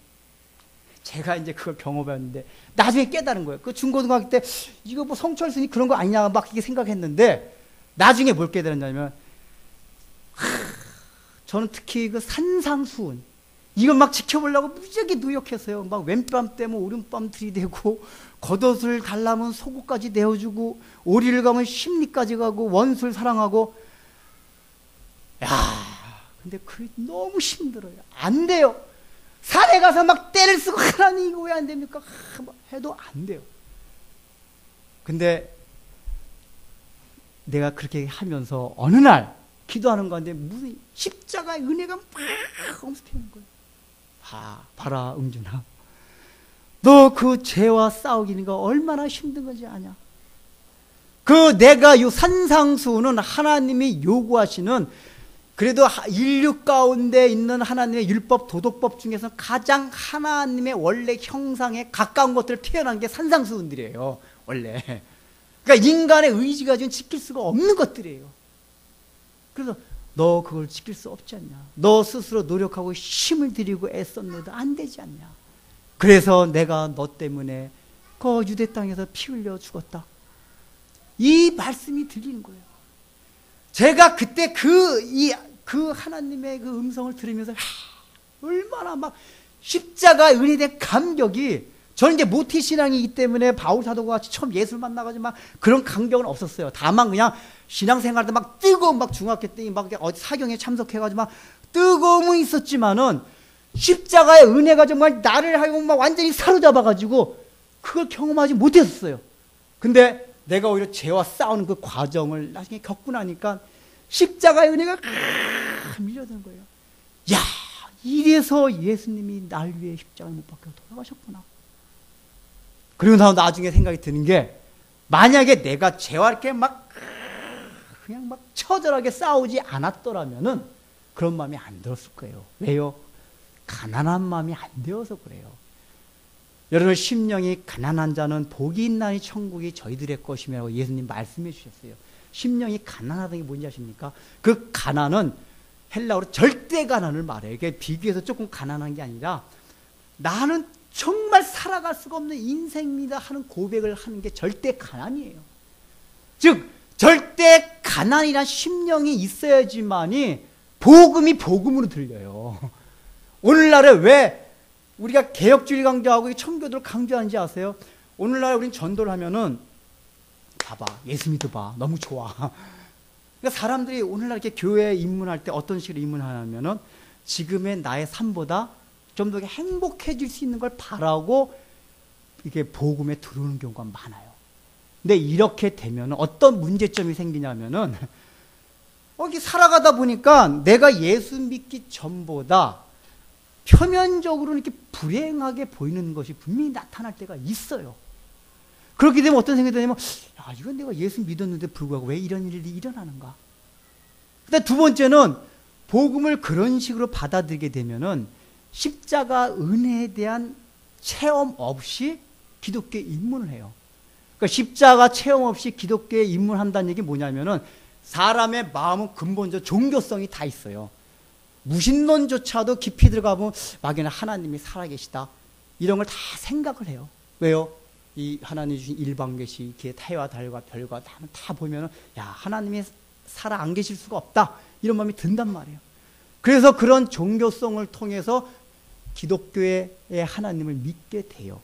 제가 이제 그걸 경험했는데 나중에 깨달은 거예요. 그 중고등학교 때 이거 뭐 성철순이 그런 거 아니냐 막 이렇게 생각했는데, 나중에 뭘 깨달았냐면, 저는 특히 그 산상수훈, 이거 막 지켜보려고 무지하게 노력했어요. 막 왼뺨 떼면 오른뺨 들이대고, 겉옷을 달라면 속옷까지 내어주고, 오리를 가면 심리까지 가고, 원수를 사랑하고. 야, 근데 그게 너무 힘들어요. 안 돼요. 산에 가서 막 때를 쓰고, 하나님 이거 왜 안 됩니까? 해도 안 돼요. 근데 내가 그렇게 하면서 어느 날 기도하는 가운데 무슨 십자가의 은혜가 막 엄습하는 거예요. 봐라 응준아, 너 그 죄와 싸우기는 거 얼마나 힘든 건지 아냐? 그 내가 이 산상수훈은 하나님이 요구하시는, 그래도 인류 가운데 있는 하나님의 율법, 도덕법 중에서 가장 하나님의 원래 형상에 가까운 것들을 표현한 게 산상수훈들이에요, 원래. 그러니까 인간의 의지가 지금 지킬 수가 없는 것들이에요. 그래서 너 그걸 지킬 수 없지 않냐? 너 스스로 노력하고 힘을 들이고 애썼는데도 안 되지 않냐? 그래서 내가 너 때문에 그 유대 땅에서 피 흘려 죽었다, 이 말씀이 들리는 거예요. 제가 그때 그 하나님의 그 음성을 들으면서 얼마나 막 십자가 은혜에 대한 감격이, 저는 이제 모태신앙이기 때문에 바울 사도가 같이 처음 예수를 만나가지고 막 그런 감격은 없었어요. 다만 그냥 신앙생활 때 막 뜨거운, 막 중학교 때 막 어디 사경에 참석해가지고 막 뜨거움은 있었지만은, 십자가의 은혜가 정말 나를 하여금 막 완전히 사로잡아가지고 그걸 경험하지 못했었어요. 근데 내가 오히려 죄와 싸우는 그 과정을 나중에 겪고 나니까 십자가의 은혜가 밀려드는 거예요. 야, 이래서 예수님이 날 위해 십자가에 못 박혀 돌아가셨구나. 그리고 나중에 생각이 드는 게, 만약에 내가 죄와 이렇게 막 그냥 막 처절하게 싸우지 않았더라면은 그런 마음이 안 들었을 거예요. 왜요? 가난한 마음이 안 되어서 그래요. 여러분 심령이 가난한 자는 복이 있나니 천국이 저희들의 것이라고 예수님 말씀해 주셨어요. 심령이 가난하다는 게 뭔지 아십니까? 그 가난은 헬라어로 절대 가난을 말해요. 이게 비교해서 조금 가난한 게 아니라 나는 정말 살아갈 수가 없는 인생입니다 하는 고백을 하는 게 절대 가난이에요. 즉 절대 가난이란 심령이 있어야지만이 복음이 복음으로 들려요. 오늘날에 왜 우리가 개혁주의 강조하고 청교도를 강조하는지 아세요? 오늘날에 우리는 전도를 하면은 봐봐, 예수 믿어봐, 너무 좋아. 그러니까 사람들이 오늘날 이렇게 교회에 입문할 때 어떤 식으로 입문하냐면은 지금의 나의 삶보다 좀 더 행복해질 수 있는 걸 바라고 이게 복음에 들어오는 경우가 많아요. 근데 이렇게 되면 어떤 문제점이 생기냐면은 이렇게 살아가다 보니까 내가 예수 믿기 전보다 표면적으로 이렇게 불행하게 보이는 것이 분명히 나타날 때가 있어요. 그렇게 되면 어떤 생각이 드냐면, 야, 이건 내가 예수 믿었는데 불구하고 왜 이런 일이 일어나는가? 근데 두 번째는 복음을 그런 식으로 받아들이게 되면은 십자가 은혜에 대한 체험 없이 기독교에 입문을 해요. 그러니까 십자가 체험 없이 기독교에 입문한다는 얘기 뭐냐면은 사람의 마음은 근본적 종교성이 다 있어요. 무신론조차도 깊이 들어가보면 막연히 하나님이 살아계시다 이런 걸 다 생각을 해요. 왜요? 이 하나님 주신 일방계시, 태와 달과 별과 다 보면은 야, 하나님이 살아 안 계실 수가 없다 이런 마음이 든단 말이에요. 그래서 그런 종교성을 통해서 기독교의 하나님을 믿게 돼요.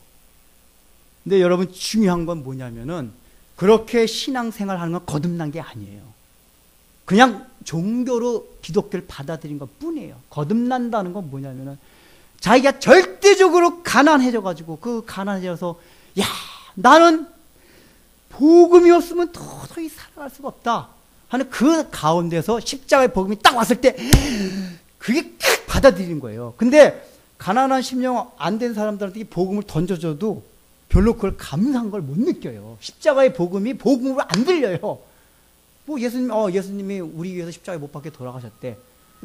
근데 여러분 중요한 건 뭐냐면은 그렇게 신앙생활 하는 건 거듭난 게 아니에요. 그냥 종교로 기독교를 받아들인 것 뿐이에요. 거듭난다는 건 뭐냐면은 자기가 절대적으로 가난해져가지고 그 가난해져서 야, 나는 복음이 없으면 도저히 살아갈 수가 없다 하는 그 가운데서 십자가의 복음이 딱 왔을 때 그게 딱 받아들이는 거예요. 근데 가난한 심령 안 된 사람들한테 이 복음을 던져줘도 별로 그걸 감사한 걸 못 느껴요. 십자가의 복음이 복음으로 안 들려요. 뭐 예수님이 우리 위해서 십자가에 못 박혀 돌아가셨대.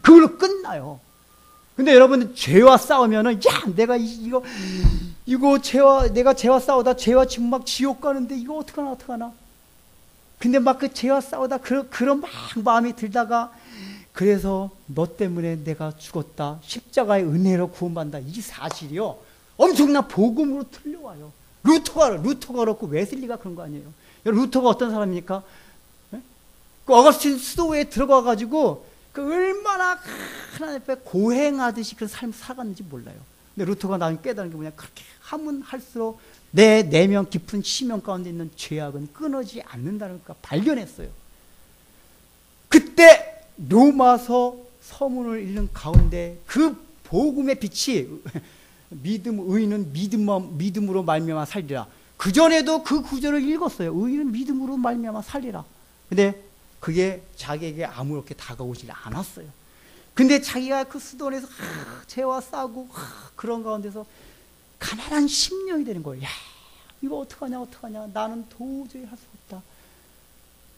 그걸로 끝나요. 근데 여러분 죄와 싸우면은 야, 내가 이거 내가 죄와 싸우다 죄와 지금 막 지옥 가는데 이거 어떡하나. 근데 막 그 죄와 싸우다 그런 막 마음이 들다가 그래서 너 때문에 내가 죽었다. 십자가의 은혜로 구원받는다. 이 사실이요. 엄청난 복음으로 들려와요. 루터가 그렇고 웨슬리가 그런 거 아니에요. 루터가 어떤 사람입니까? 네? 그 어거스틴 수도에 들어가가지고 그 얼마나 하나님 앞에 고행하듯이 그런 삶을 살아갔는지 몰라요. 근데 루터가 나중에 깨달은 게 뭐냐. 그렇게 하면 할수록 내 내면 깊은 심령 가운데 있는 죄악은 끊어지지 않는다는 걸 발견했어요. 그때 로마서 서문을 읽는 가운데 그 복음의 빛이 의인은 믿음으로 말미암아 살리라. 그 전에도 그 구절을 읽었어요. 의인은 믿음으로 말미암아 살리라. 근데 그게 자기에게 아무렇게 다가오지 않았어요. 근데 자기가 그 수도원에서 죄와 싸우고 그런 가운데서 가난한 심령이 되는 거예요. 야, 이거 어떡하냐. 나는 도저히 할 수 없다.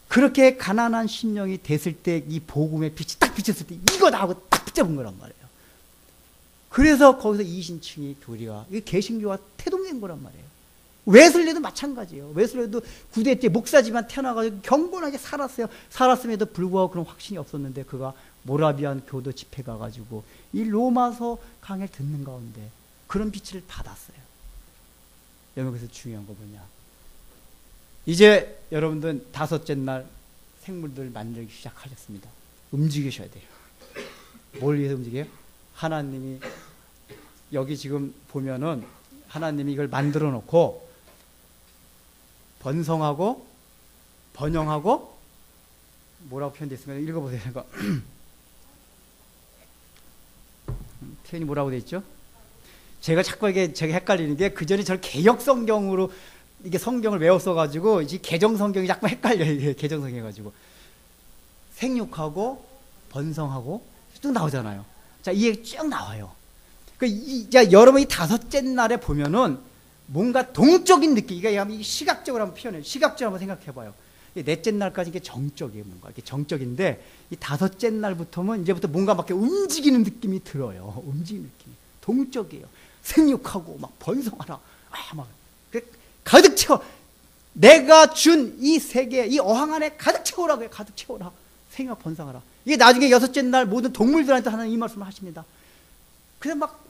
그렇게 가난한 심령이 됐을 때 이 복음의 빛이 딱 비쳤을 때 이거 나하고 딱 붙잡은 거란 말이에요. 그래서 거기서 이신층의 교리가 이게 개신교와 태동된 거란 말이에요. 웨슬리도 마찬가지예요. 웨슬리도 구대 때 목사지만 태어나가지고 경건하게 살았어요. 살았음에도 불구하고 그런 확신이 없었는데 그가 모라비안 교도 집회 가가지고 이 로마서 강의를 듣는 가운데 그런 빛을 받았어요. 여기서 중요한 거 뭐냐. 이제 여러분들 다섯째 날 생물들 만들기 시작하셨습니다. 움직이셔야 돼요. 뭘 위해서 움직여요? 하나님이 여기 지금 보면은 하나님이 이걸 만들어 놓고 번성하고 번영하고 뭐라고 표현되어 있습니까? 읽어보세요. 이거. 표현이 뭐라고 되어 있죠? 제가 자꾸 제가 헷갈리는 게 그 전에 저를 개역 성경으로 이게 성경을 외웠어가지고 이제 개정 성경이 자꾸 헷갈려요. 이게 개정 성경 해가지고 생육하고 번성하고 또 나오잖아요. 자, 이게 쭉 나와요. 여러분이 다섯째 날에 보면은 뭔가 동적인 느낌, 이게 시각적으로 한번 표현해요. 시각적으로 한번 생각해봐요. 넷째 날까지 이게 정적이에요. 뭔가 이게 정적인데 이 다섯째 날부터는 이제부터 뭔가 막 움직이는 느낌이 들어요. 움직이는 느낌이 동적이에요. 생육하고 막 번성하라. 막 가득 채워. 내가 준 이 세계, 이 어항 안에 가득 채우라 그래. 가득 채워라. 생육 번성하라. 이게 나중에 여섯째 날 모든 동물들한테 하는 이 말씀을 하십니다. 그래 막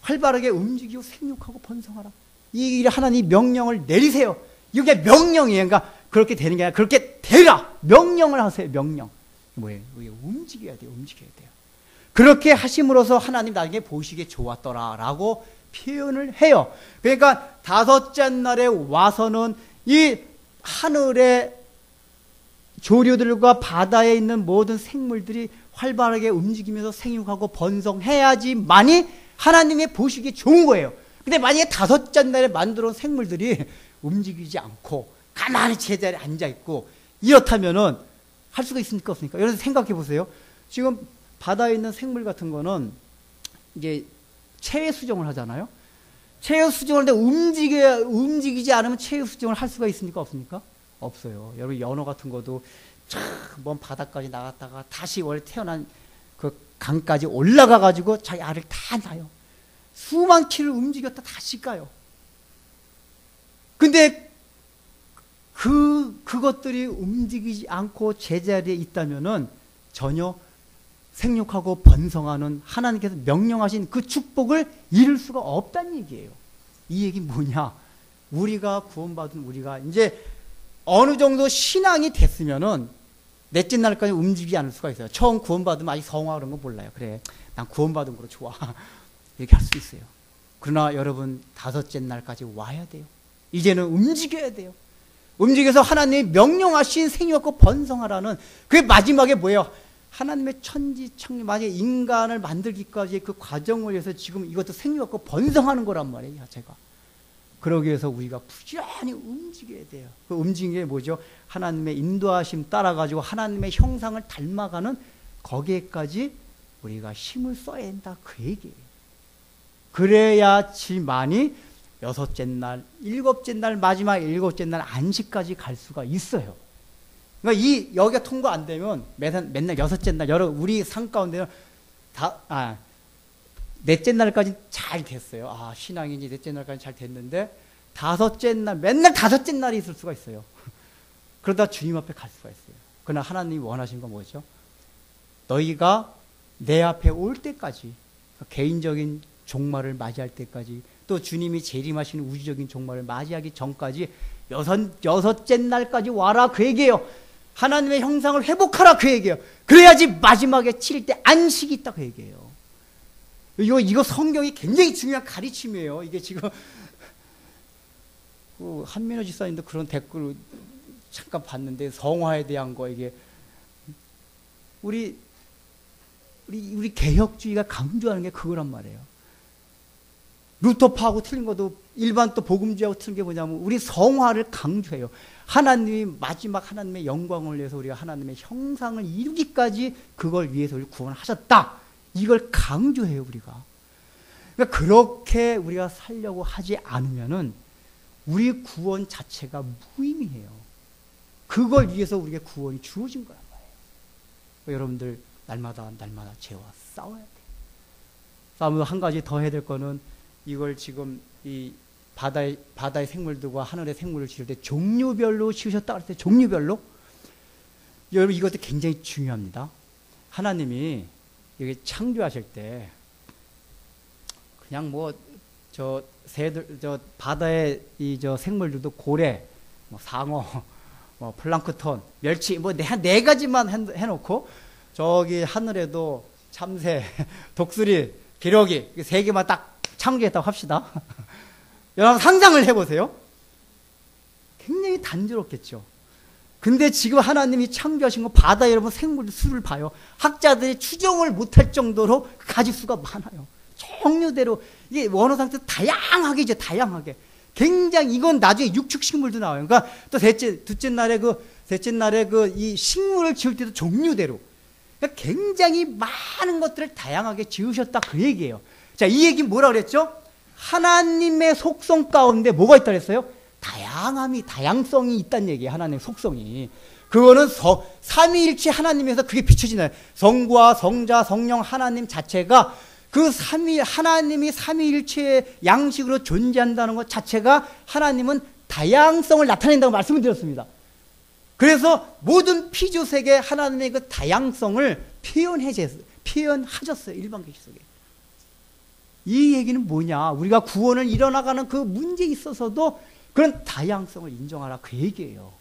활발하게 움직이고 생육하고 번성하라. 이 일에 하나님 명령을 내리세요. 이게 명령이에요. 그러니까 그렇게 되는 게 아니라 그렇게 되라. 명령을 하세요. 명령. 뭐예요? 움직여야 돼요. 움직여야 돼요. 그렇게 하심으로써 하나님 나중에 보시기에 좋았더라라고 표현을 해요. 그러니까 다섯째 날에 와서는 이 하늘의 조류들과 바다에 있는 모든 생물들이 활발하게 움직이면서 생육하고 번성해야지만이 하나님의 보시기에 좋은 거예요. 근데 만약에 다섯째 날에 만들어 온 생물들이 움직이지 않고 가만히 제자리에 앉아있고 이렇다면은 할 수가 있습니까? 없습니까? 여러분 생각해 보세요. 지금 바다에 있는 생물 같은 거는 이제 체외 수정을 하잖아요. 체외 수정을 하는데 움직이지 않으면 체외 수정을 할 수가 있습니까? 없습니까? 없어요. 여러분 연어 같은 것도 먼 바다까지 나갔다가 다시 원래 태어난 그 강까지 올라가 가지고 자기 알을 다 낳아요. 수만 킬을 움직였다 다시 가요. 근데 그것들이 움직이지 않고 제자리에 있다면은 전혀 생육하고 번성하는 하나님께서 명령하신 그 축복을 이룰 수가 없다는 얘기예요. 이 얘기 뭐냐? 우리가 구원받은 우리가 이제 어느 정도 신앙이 됐으면은 넷째 날까지 움직이지 않을 수가 있어요. 처음 구원받으면 아직 성화 그런 거 몰라요. 그래, 난 구원받은 거로 좋아. 이렇게 할 수 있어요. 그러나 여러분 다섯째 날까지 와야 돼요. 이제는 움직여야 돼요. 움직여서 하나님이 명령하신 생육하고 번성하라는 그게 마지막에 뭐예요? 하나님의 천지창조 만약에 인간을 만들기까지 그 과정을 위해서 지금 이것도 생육하고 번성하는 거란 말이에요. 제가 그러기 위해서 우리가 부지런히 움직여야 돼요. 그 움직이는 게 뭐죠? 하나님의 인도하심 따라가지고 하나님의 형상을 닮아가는 거기에까지 우리가 힘을 써야 된다 그 얘기예요. 그래야지만이 여섯째 날, 일곱째 날, 마지막 일곱째 날 안식까지 갈 수가 있어요. 그러니까 여기가 통과 안 되면 맨날 여섯째 날, 우리 삶 가운데는 넷째 날까지 잘 됐어요. 신앙이 이제 넷째 날까지 잘 됐는데, 다섯째 날, 맨날 다섯째 날이 있을 수가 있어요. 그러다 주님 앞에 갈 수가 있어요. 그러나 하나님이 원하신 건 뭐죠? 너희가 내 앞에 올 때까지, 개인적인 종말을 맞이할 때까지, 또 주님이 재림하시는 우주적인 종말을 맞이하기 전까지 여섯째 날까지 와라 그 얘기예요. 하나님의 형상을 회복하라 그 얘기예요. 그래야지 마지막에 7일 안식이 있다 그 얘기예요. 이거 성경이 굉장히 중요한 가르침이에요. 이게 지금 한민호 지사님도 그런 댓글 잠깐 봤는데 성화에 대한 거 이게 우리 개혁주의가 강조하는 게 그거란 말이에요. 루터파하고 틀린 것도 일반 또 복음주의하고 틀린 게 뭐냐면 우리 성화를 강조해요. 하나님이 마지막 하나님의 영광을 위해서 우리가 하나님의 형상을 이루기까지 그걸 위해서 우리 구원하셨다. 이걸 강조해요 우리가. 그러니까 그렇게 우리가 살려고 하지 않으면은 우리 구원 자체가 무의미해요. 그걸 위해서 우리에게 구원이 주어진 거란 말이에요. 그러니까 여러분들 날마다 죄와 싸워야 돼요. 싸우면서 한 가지 더 해야 될 거는 이걸 지금 이 바다의 생물들과 하늘의 생물을 지을 때 종류별로 지으셨다 할 때 종류별로 여러분 이것도 굉장히 중요합니다. 하나님이 여기 창조하실 때 그냥 바다의 생물들도 고래, 상어, 플랑크톤, 멸치 한 네 가지만 해놓고 저기 하늘에도 참새, 독수리, 기러기 세 개만 딱 창조했다고 합시다. 여러분 상상을 해보세요. 굉장히 단조롭겠죠. 근데 지금 하나님이 창조하신 거 바다에 여러분 생물들 수를 봐요. 학자들이 추정을 못할 정도로 가지수가 많아요. 종류대로 이게 원어 상태에서 다양하게죠. 다양하게. 굉장히 이건 나중에 육축식물도 나와요. 그러니까 또 둘째 날에 이 식물을 지을 때도 종류대로. 그러니까 굉장히 많은 것들을 다양하게 지으셨다 그 얘기예요. 자, 이 얘기 뭐라 그랬죠? 하나님의 속성 가운데 뭐가 있다 그랬어요? 다양성이 있다는 얘기예요. 하나님의 속성이. 그거는 삼위일체 하나님에서 그게 비춰지나요? 성부와 성자, 성령 하나님 자체가 그 하나님이 삼위일체의 양식으로 존재한다는 것 자체가 하나님은 다양성을 나타낸다고 말씀을 드렸습니다. 그래서 모든 피조세계 하나님의 그 다양성을 표현하셨어요. 일반 계시 속에. 이 얘기는 뭐냐? 우리가 구원을 이뤄나가는 그 문제에 있어서도 그런 다양성을 인정하라, 그 얘기예요.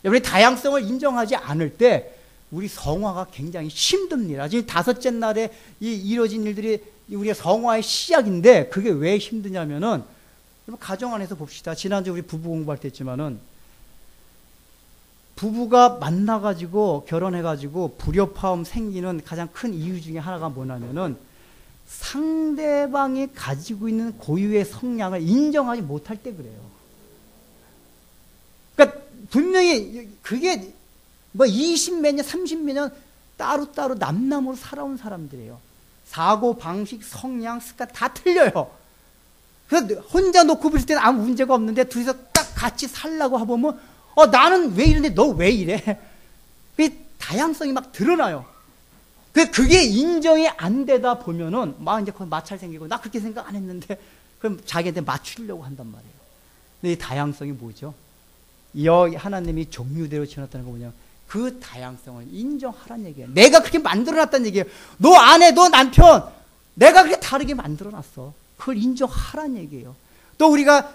여러분이 다양성을 인정하지 않을 때 우리 성화가 굉장히 힘듭니다. 지금 다섯째 날에 이루어진 일들이 우리의 성화의 시작인데, 그게 왜 힘드냐면은, 가정 안에서 봅시다. 지난주 우리 부부 공부할 때 했지만은, 부부가 만나가지고 결혼해가지고 불협화음 생기는 가장 큰 이유 중에 하나가 뭐냐면은, 상대방이 가지고 있는 고유의 성향을 인정하지 못할 때 그래요. 그러니까 분명히 그게 뭐 20몇 년, 30몇 년 따로따로 남남으로 살아온 사람들이에요. 사고 방식, 성향, 습관 다 틀려요. 그래서 혼자 놓고 볼 때는 아무 문제가 없는데 둘이서 딱 같이 살라고 해보면 나는 왜 이러는데 너 왜 이래? 그 다양성이 막 드러나요. 그게 인정이 안 되다 보면은 막 이제 거기 마찰 생기고, 나 그렇게 생각 안 했는데, 그럼 자기한테 맞추려고 한단 말이에요. 근데 이 다양성이 뭐죠? 하나님이 종류대로 지어놨다는 거 뭐냐? 그 다양성을 인정하라는 얘기예요. 내가 그렇게 만들어놨다는 얘기예요. 너 아내, 너 남편, 내가 그렇게 다르게 만들어놨어. 그걸 인정하라는 얘기예요. 또 우리가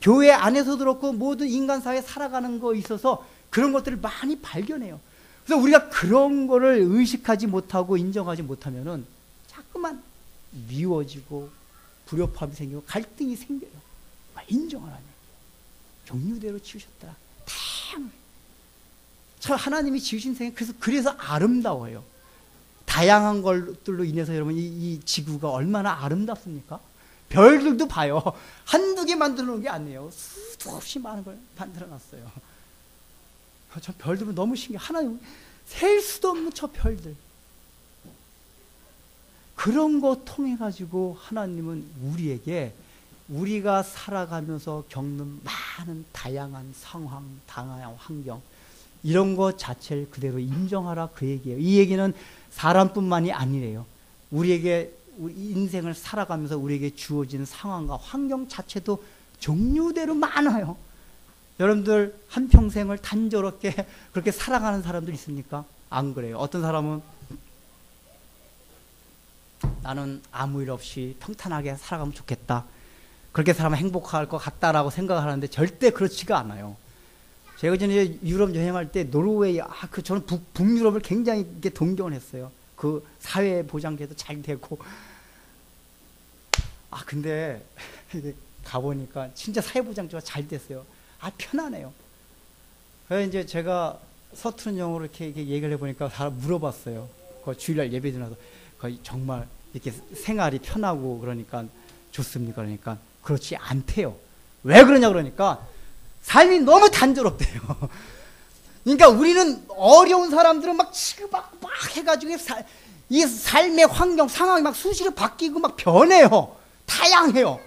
교회 안에서도 그렇고 모든 인간 사회에 살아가는 거에 있어서 그런 것들을 많이 발견해요. 그래서 우리가 그런 거를 의식하지 못하고 인정하지 못하면은 자꾸만 미워지고 불협화음이 생기고 갈등이 생겨요. 인정하라는 얘기예요. 종류대로 지으셨더라. 다양해. 참 하나님이 지으신 세계, 그래서 아름다워요. 다양한 것들로 인해서 여러분 이 지구가 얼마나 아름답습니까? 별들도 봐요. 한두 개 만들어 놓은 게 아니에요. 수도 없이 많은 걸 만들어 놨어요. 저 별들 너무 신기해. 하나님 셀 수도 없는 저 별들. 그런 거 통해 가지고 하나님은 우리에게 우리가 살아가면서 겪는 많은 다양한 상황, 다양한 환경, 이런 것 자체를 그대로 인정하라, 그 얘기예요. 이 얘기는 사람뿐만이 아니래요. 우리 인생을 살아가면서 우리에게 주어지는 상황과 환경 자체도 종류대로 많아요. 여러분들 한평생을 단조롭게 그렇게 살아가는 사람들 있습니까? 안 그래요. 어떤 사람은 나는 아무 일 없이 평탄하게 살아가면 좋겠다, 그렇게 살아면 행복할 것 같다라고 생각하는데 절대 그렇지가 않아요. 제가 전에 유럽 여행할 때 노르웨이, 저는 북유럽을 굉장히 동경을 했어요. 그 사회 보장제도 잘 되고. 근데 가보니까 진짜 사회 보장제가 잘 됐어요. 편하네요. 그래서 이제 제가 서투른 영어로 이렇게 얘기를 해보니까 다 물어봤어요. 그 주일날 예배 드나서 거의 정말 이렇게 생활이 편하고 그러니까 좋습니까? 그러니까 그렇지 않대요. 왜 그러냐 그러니까 삶이 너무 단조롭대요. 그러니까 우리는 어려운 사람들은 막 막 해가지고 이 삶의 환경, 상황이 막 수시로 바뀌고 막 변해요. 다양해요.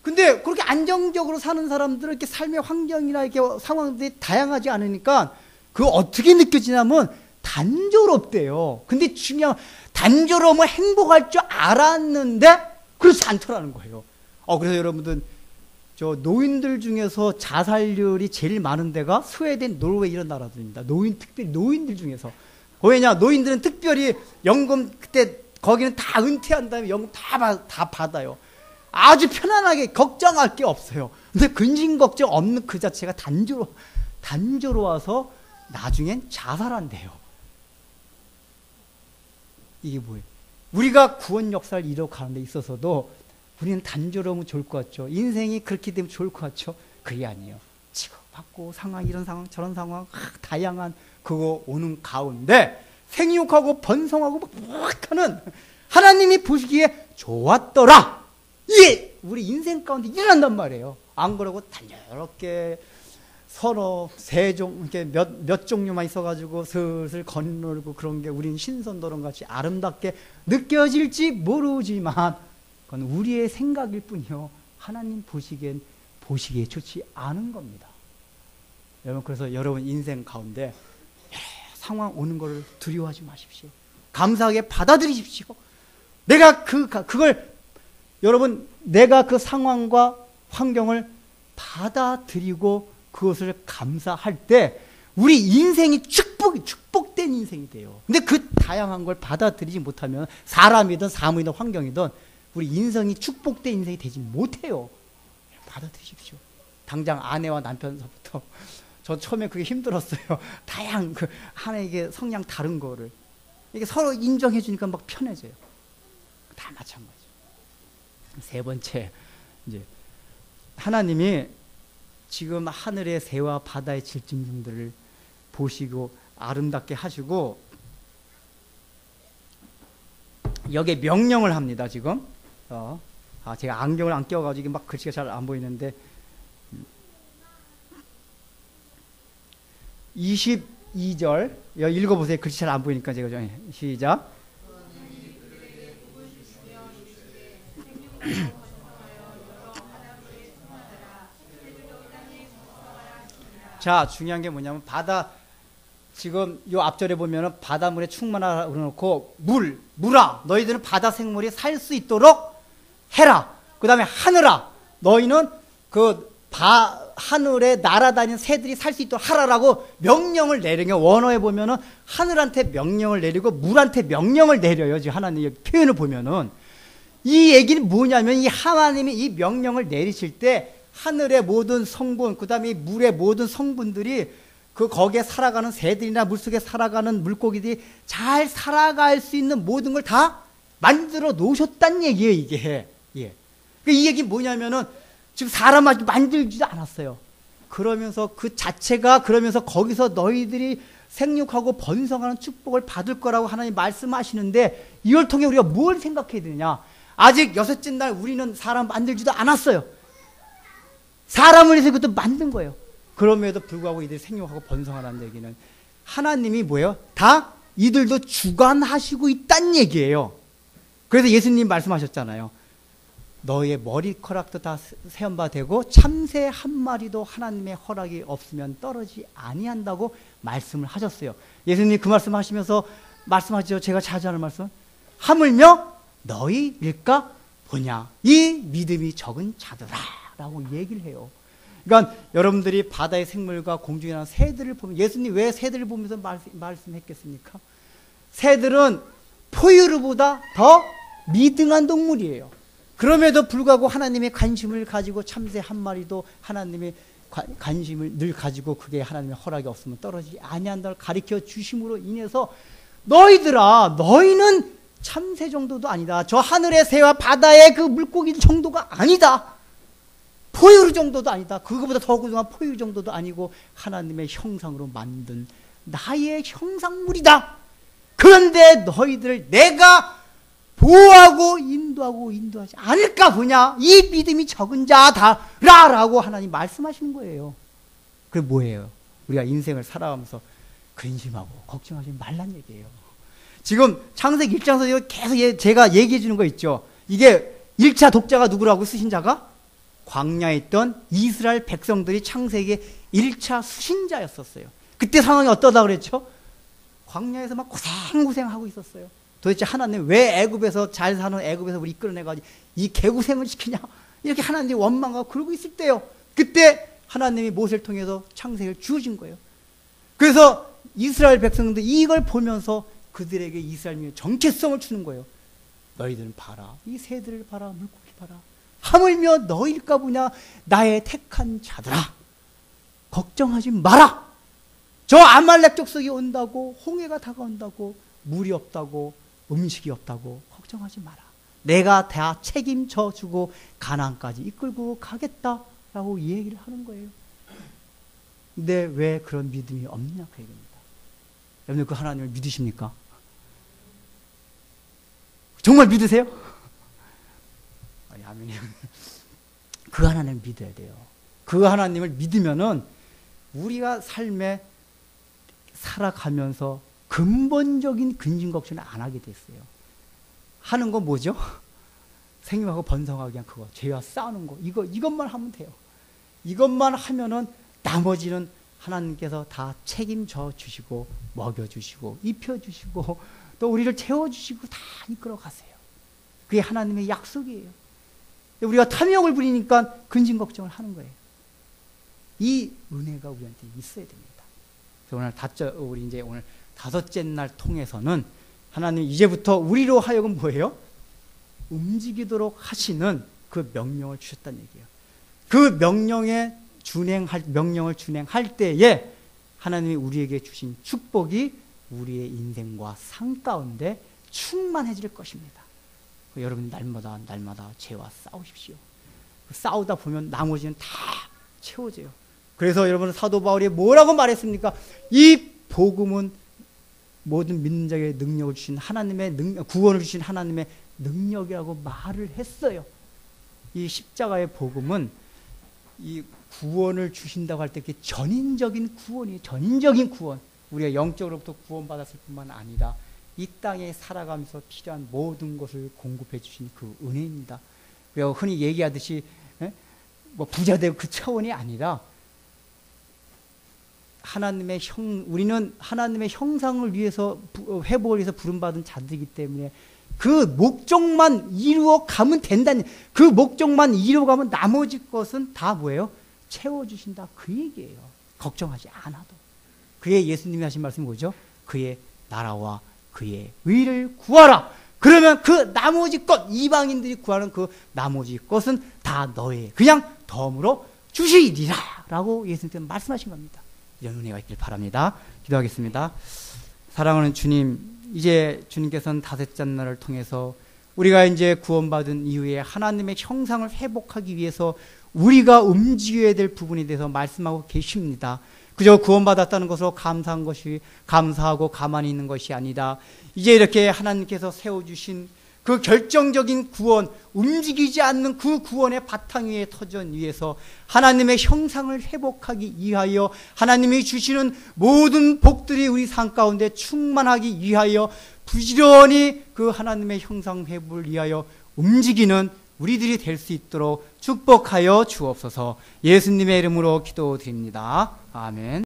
근데 그렇게 안정적으로 사는 사람들은 이렇게 삶의 환경이나 이렇게 상황들이 다양하지 않으니까 그 어떻게 느껴지냐면 단조롭대요. 근데 중요한 단조로우면 행복할 줄 알았는데 그렇지 않더라는 거예요. 그래서 여러분들 저 노인들 중에서 자살률이 제일 많은 데가 스웨덴, 노르웨이 이런 나라들입니다. 특별히 노인들 중에서. 왜냐? 노인들은 특별히 연금 그때 거기는 다 은퇴한 다음에 연금 다 받아요. 아주 편안하게 걱정할 게 없어요. 근데 근심 걱정 없는 그 자체가 단조로워서 나중엔 자살한대요. 이게 뭐예요? 우리가 구원 역사를 이뤄가는 데 있어서도 우리는 단조로우면 좋을 것 같죠. 인생이 그렇게 되면 좋을 것 같죠. 그게 아니에요. 치고받고 상황, 이런 상황, 저런 상황, 다양한 그거 오는 가운데 생육하고 번성하고 막 하는 하나님이 보시기에 좋았더라. 이게 우리 인생 가운데 일어난단 말이에요. 안 그러고 단조롭게 서너, 세종, 이렇게 몇 종류만 있어가지고 슬슬 거닐고 그런 게 우린 신선도론 같이 아름답게 느껴질지 모르지만 그건 우리의 생각일 뿐이요. 하나님 보시기에 좋지 않은 겁니다. 여러분, 그래서 여러분 인생 가운데 상황 오는 거를 두려워하지 마십시오. 감사하게 받아들이십시오. 내가 그걸 여러분 내가 그 상황과 환경을 받아들이고 그것을 감사할 때 우리 인생이 축복된 인생이 돼요. 근데 그 다양한 걸 받아들이지 못하면 사람이든 사무이든 환경이든 우리 인생이 축복된 인생이 되지 못해요. 받아들이십시오. 당장 아내와 남편서부터 저 처음에 그게 힘들었어요. 다양한 그 하나에게 성향 다른 거를 이게 서로 인정해 주니까 막 편해져요. 다 마찬가지죠. 세 번째, 이제 하나님이 지금 하늘의 새와 바다의 질짐승들을 보시고 아름답게 하시고 여기에 명령을 합니다. 지금 제가 안경을 안 껴가지고 막 글씨가 잘 안 보이는데 22절 읽어보세요. 글씨 잘 안 보이니까 제가 좀 시작. 자, 중요한 게 뭐냐면 바다 지금 요 앞절에 보면은 바닷물에 충만하라 그래놓고 물아 너희들은 바다 생물이 살 수 있도록 해라. 그 다음에 하늘아 너희는 그 하늘에 날아다니는 새들이 살 수 있도록 하라라고 명령을 내려요. 원어에 보면은 하늘한테 명령을 내리고 물한테 명령을 내려요. 지금 하나님의 표현을 보면은 이 얘기는 뭐냐면 이 하나님이 이 명령을 내리실 때 하늘의 모든 성분, 그 다음에 물의 모든 성분들이 그 거기에 살아가는 새들이나 물속에 살아가는 물고기들이 잘 살아갈 수 있는 모든 걸 다 만들어 놓으셨다는 얘기예요, 이게. 예. 이 얘기 뭐냐면은 지금 사람 아직 만들지도 않았어요. 그러면서 그 자체가 그러면서 거기서 너희들이 생육하고 번성하는 축복을 받을 거라고 하나님 말씀하시는데 이걸 통해 우리가 뭘 생각해야 되느냐? 아직 여섯째 날 우리는 사람 만들지도 않았어요. 사람을 위해서 그것도 만든 거예요. 그럼에도 불구하고 이들이 생육하고 번성하라는 얘기는 하나님이 뭐예요? 다 이들도 주관하시고 있다는 얘기예요. 그래서 예수님 말씀하셨잖아요. 너의 머리카락도 다 세운 바 되고 참새 한 마리도 하나님의 허락이 없으면 떨어지지 아니한다고 말씀을 하셨어요. 예수님 그 말씀하시면서 말씀하시죠. 제가 자주 하는 말씀. 하물며 너희일까 보냐. 이 믿음이 적은 자들아 라고 얘기를 해요. 그러니까 여러분들이 바다의 생물과 공중에 나는 새들을 보면 예수님 왜 새들을 보면서 말씀했겠습니까? 새들은 포유류보다 더 미등한 동물이에요. 그럼에도 불구하고 하나님의 관심을 가지고 참새 한 마리도 하나님의 관심을 늘 가지고 그게 하나님의 허락이 없으면 떨어지지 아니한다를 가르쳐 주심으로 인해서 너희들아 너희는 참새 정도도 아니다. 저 하늘의 새와 바다의 그 물고기 정도가 아니다. 포유류 정도도 아니다. 그거보다 더 고등한 포유류 정도도 아니고 하나님의 형상으로 만든 나의 형상물이다. 그런데 너희들을 내가 보호하고 인도하지 않을까 보냐. 이 믿음이 적은 자다라 라고 하나님 말씀하시는 거예요. 그게 뭐예요? 우리가 인생을 살아가면서 근심하고 걱정하지 말란 얘기예요. 지금 창세기 1장에서 계속 제가 얘기해 주는 거 있죠. 이게 1차 독자가 누구라고 쓰신 자가? 광야에 있던 이스라엘 백성들이 창세기의 1차 수신자였었어요. 그때 상황이 어떠다 그랬죠? 광야에서 막 고생하고 있었어요. 도대체 하나님 왜 애굽에서 잘 사는 애굽에서 우리 이끌어내가지고 이 개고생을 시키냐? 이렇게 하나님이 원망하고 그러고 있을 때요. 그때 하나님이 모세를 통해서 창세기를 주어진 거예요. 그래서 이스라엘 백성들 이걸 보면서 그들에게 이스라엘의 정체성을 주는 거예요. 너희들은 봐라. 이 새들을 봐라. 물고기 봐라. 하물며 너희일까 보냐. 나의 택한 자들아. 걱정하지 마라. 저 아말렉 족속이 온다고 홍해가 다가온다고 물이 없다고 음식이 없다고 걱정하지 마라. 내가 다 책임져 주고 가나안까지 이끌고 가겠다라고 얘기를 하는 거예요. 근데 왜 그런 믿음이 없느냐 그 얘기입니다. 여러분 그 하나님을 믿으십니까? 정말 믿으세요? 아멘이요. 그 하나님을 믿어야 돼요. 그 하나님을 믿으면은 우리가 삶에 살아가면서 근본적인 근심 걱정을 안 하게 됐어요. 하는 건 뭐죠? 생명하고 번성하기 위한 그거, 죄와 싸우는 거, 이것만 하면 돼요. 이것만 하면은 나머지는 하나님께서 다 책임져 주시고, 먹여 주시고, 입혀 주시고, 또 우리를 채워 주시고 다 이끌어 가세요. 그게 하나님의 약속이에요. 우리가 탐욕을 부리니까 근심 걱정을 하는 거예요. 이 은혜가 우리한테 있어야 됩니다. 그래서 우리 이제 오늘 다섯째 날 통해서는 하나님 이제부터 우리로 하여금 뭐예요? 움직이도록 하시는 그 명령을 주셨다는 얘기예요. 그 명령을 준행할 때에 하나님이 우리에게 주신 축복이 우리의 인생과 삶 가운데 충만해질 것입니다. 여러분 날마다 죄와 싸우십시오. 싸우다 보면 나머지는 다 채워져요. 그래서 여러분 사도 바울이 뭐라고 말했습니까? 이 복음은 모든 믿는 자에게 능력을 주신 구원을 주신 하나님의 능력이라고 말을 했어요. 이 십자가의 복음은 이 구원을 주신다고 할 때 그게 전인적인 구원이에요. 전인적인 구원. 우리가 영적으로부터 구원받았을 뿐만 아니라 이 땅에 살아가면서 필요한 모든 것을 공급해 주신 그 은혜입니다. 우리가 흔히 얘기하듯이 뭐 부자 되고 그 차원이 아니라 우리는 하나님의 형상을 위해서 회복을 위해서 부름받은 자들이기 때문에 그 목적만 이루어 가면 된다는, 그 목적만 이루어 가면 나머지 것은 다 뭐예요? 채워주신다. 그 얘기예요. 걱정하지 않아도. 그의 예수님이 하신 말씀이 뭐죠? 그의 나라와 그의 의를 구하라. 그러면 그 나머지 것, 이방인들이 구하는 그 나머지 것은 다 너의 그냥 덤으로 주시리라 라고 예수님께서 말씀하신 겁니다. 이런 은혜가 있길 바랍니다. 기도하겠습니다. 사랑하는 주님, 이제 주님께서는 다섯째 날을 통해서 우리가 이제 구원받은 이후에 하나님의 형상을 회복하기 위해서 우리가 움직여야 될 부분에 대해서 말씀하고 계십니다. 그저 구원받았다는 것으로 감사하고 가만히 있는 것이 아니라 이제 이렇게 하나님께서 세워주신 그 결정적인 구원, 움직이지 않는 그 구원의 바탕 위에 터전 위에서 하나님의 형상을 회복하기 위하여 하나님이 주시는 모든 복들이 우리 삶 가운데 충만하기 위하여 부지런히 그 하나님의 형상 회복을 위하여 움직이는 우리들이 될 수 있도록 축복하여 주옵소서. 예수님의 이름으로 기도드립니다. 아멘.